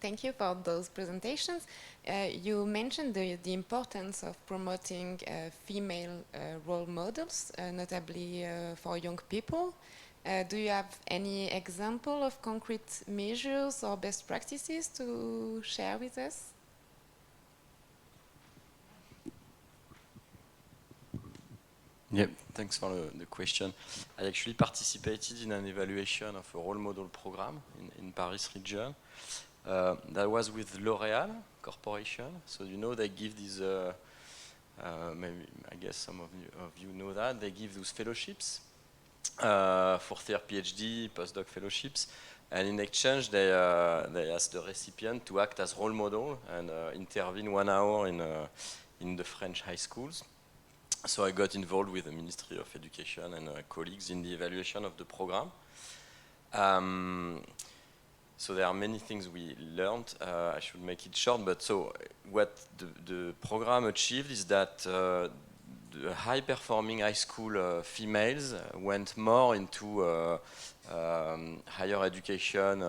Thank you for those presentations. You mentioned the importance of promoting female role models, notably for young people. Do you have any example of concrete measures or best practices to share with us? Yep, thanks for the question. I actually participated in an evaluation of a role model program in Paris region. That was with L'Oréal Corporation. So you know they give these, maybe I guess some of you know that, they give those fellowships, fourth year PhD, postdoc fellowships. And in exchange, they ask the recipient to act as role model and intervene 1 hour in the French high schools. So I got involved with the Ministry of Education and colleagues in the evaluation of the program. So there are many things we learned. I should make it short, but so what the program achieved is that the high-performing high school females went more into higher education,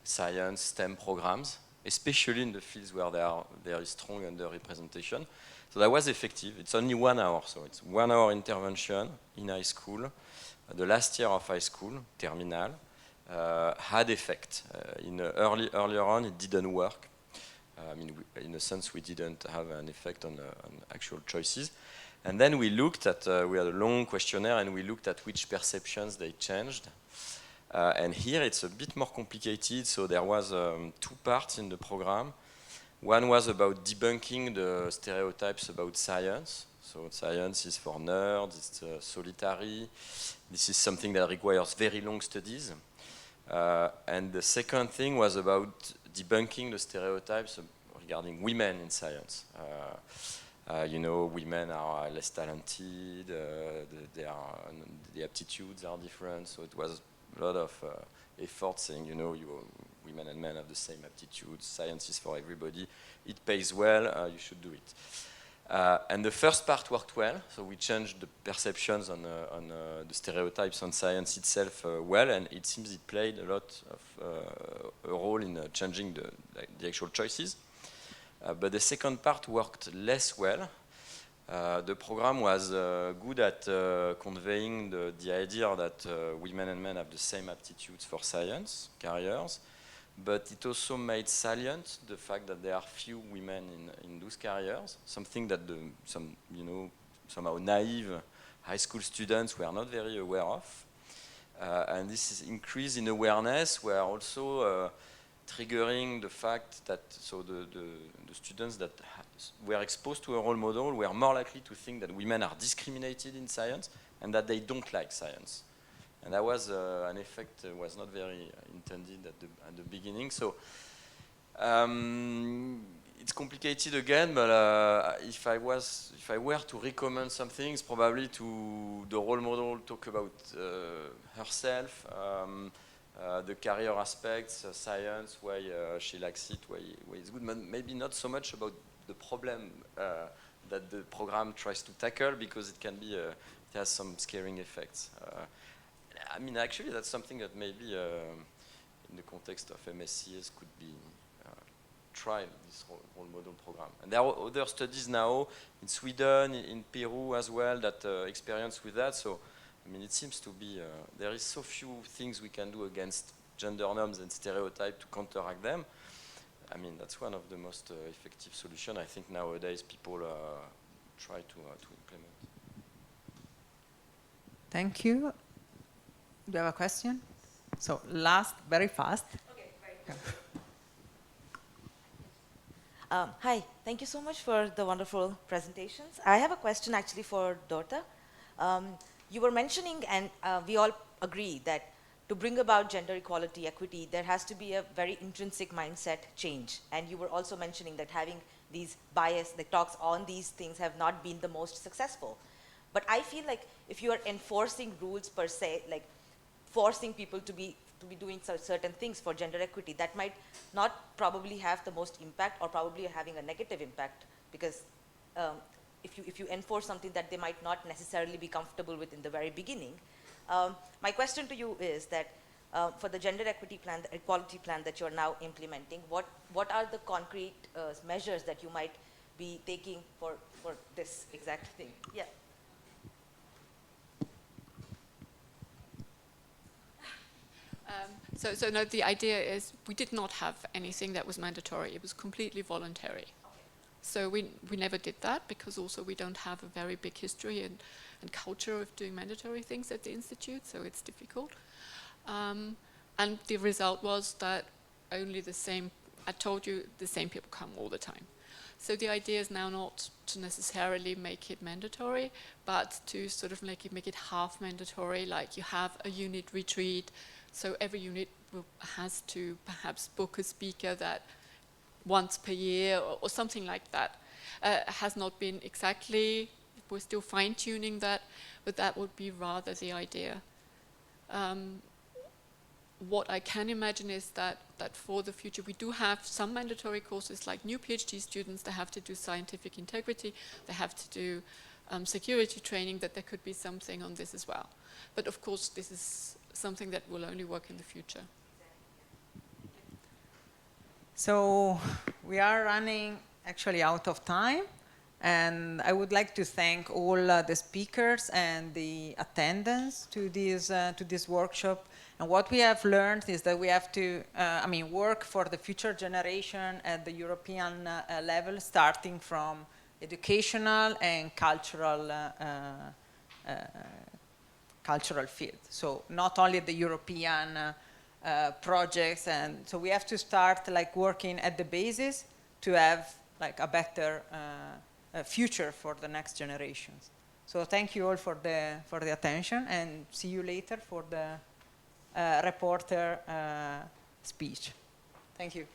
science, STEM programs, especially in the fields where there is strong underrepresentation. So that was effective. It's only 1 hour, so it's 1 hour intervention in high school. The last year of high school, terminal, had effect. Earlier on, it didn't work. I mean, in a sense, we didn't have an effect on actual choices. And then we looked at, we had a long questionnaire, and we looked at which perceptions they changed. And here it's a bit more complicated. So there was 2 parts in the program. One was about debunking the stereotypes about science. So science is for nerds, it's solitary. This is something that requires very long studies. And the second thing was about debunking the stereotypes regarding women in science. You know, women are less talented, the aptitudes are different, so it was a lot of effort saying, you know, women and men have the same aptitudes, science is for everybody, it pays well, you should do it. And the first part worked well, so we changed the perceptions on the stereotypes on science itself well, and it seems it played a lot of a role in changing the actual choices. But the second part worked less well. The program was good at conveying the idea that women and men have the same aptitudes for science careers, but it also made salient the fact that there are few women in those careers, something that some somehow naive high school students were not very aware of. And this is increase in awareness were also triggering the fact that the students that were exposed to a role model were more likely to think that women are discriminated in science and that they don't like science. And that was an effect that was not very intended at the beginning. So it's complicated again, but if I were to recommend something, it's probably to the role model talk about herself, the career aspects, science, why she likes it, why it's good. Maybe not so much about the problem that the program tries to tackle, because it can be it has some scaring effects. I mean, actually, that's something that maybe in the context of MSCAs could be tried, this role model program. And there are other studies now in Sweden, in Peru as well, that experience with that. So, I mean, it seems to be, there is so few things we can do against gender norms and stereotypes to counteract them. I mean, that's one of the most effective solutions I think nowadays people try to implement. Thank you. Do you have a question? So last, very fast. Okay, great. Hi, thank you so much for the wonderful presentations. I have a question actually for Dorta. You were mentioning, and we all agree, that to bring about gender equality, equity, there has to be a very intrinsic mindset change. And you were also mentioning that having these bias, the talks on these things have not been the most successful. But I feel like if you are enforcing rules per se, like forcing people to be doing certain things for gender equity, that might not probably have the most impact, or probably having a negative impact, because if you enforce something that they might not necessarily be comfortable with in the very beginning. My question to you is that for the gender equity plan, the equality plan that you're now implementing, what are the concrete measures that you might be taking for this exact thing? Yeah. So no, the idea is we did not have anything that was mandatory. It was completely voluntary. Okay. So we never did that, because also we don't have a very big history and culture of doing mandatory things at the Institute, so it's difficult. And the result was that only the same, I told you, the same people come all the time. So the idea is now not to necessarily make it mandatory, but to sort of make it half mandatory, like you have a unit retreat. So every unit has to perhaps book a speaker that once per year or something like that. Has not been exactly, we're still fine-tuning that, but that would be rather the idea. What I can imagine is that for the future we do have some mandatory courses, like new PhD students, they have to do scientific integrity, they have to do security training, that there could be something on this as well. But of course this is something that will only work in the future. So we are running actually out of time, and I would like to thank all the speakers and the attendants to this workshop. And what we have learned is that we have to work for the future generation at the European level, starting from educational and cultural field. So not only the European projects, and so we have to start like working at the basis to have like a better future for the next generations. So thank you all for the attention, and see you later for the reporter speech. Thank you.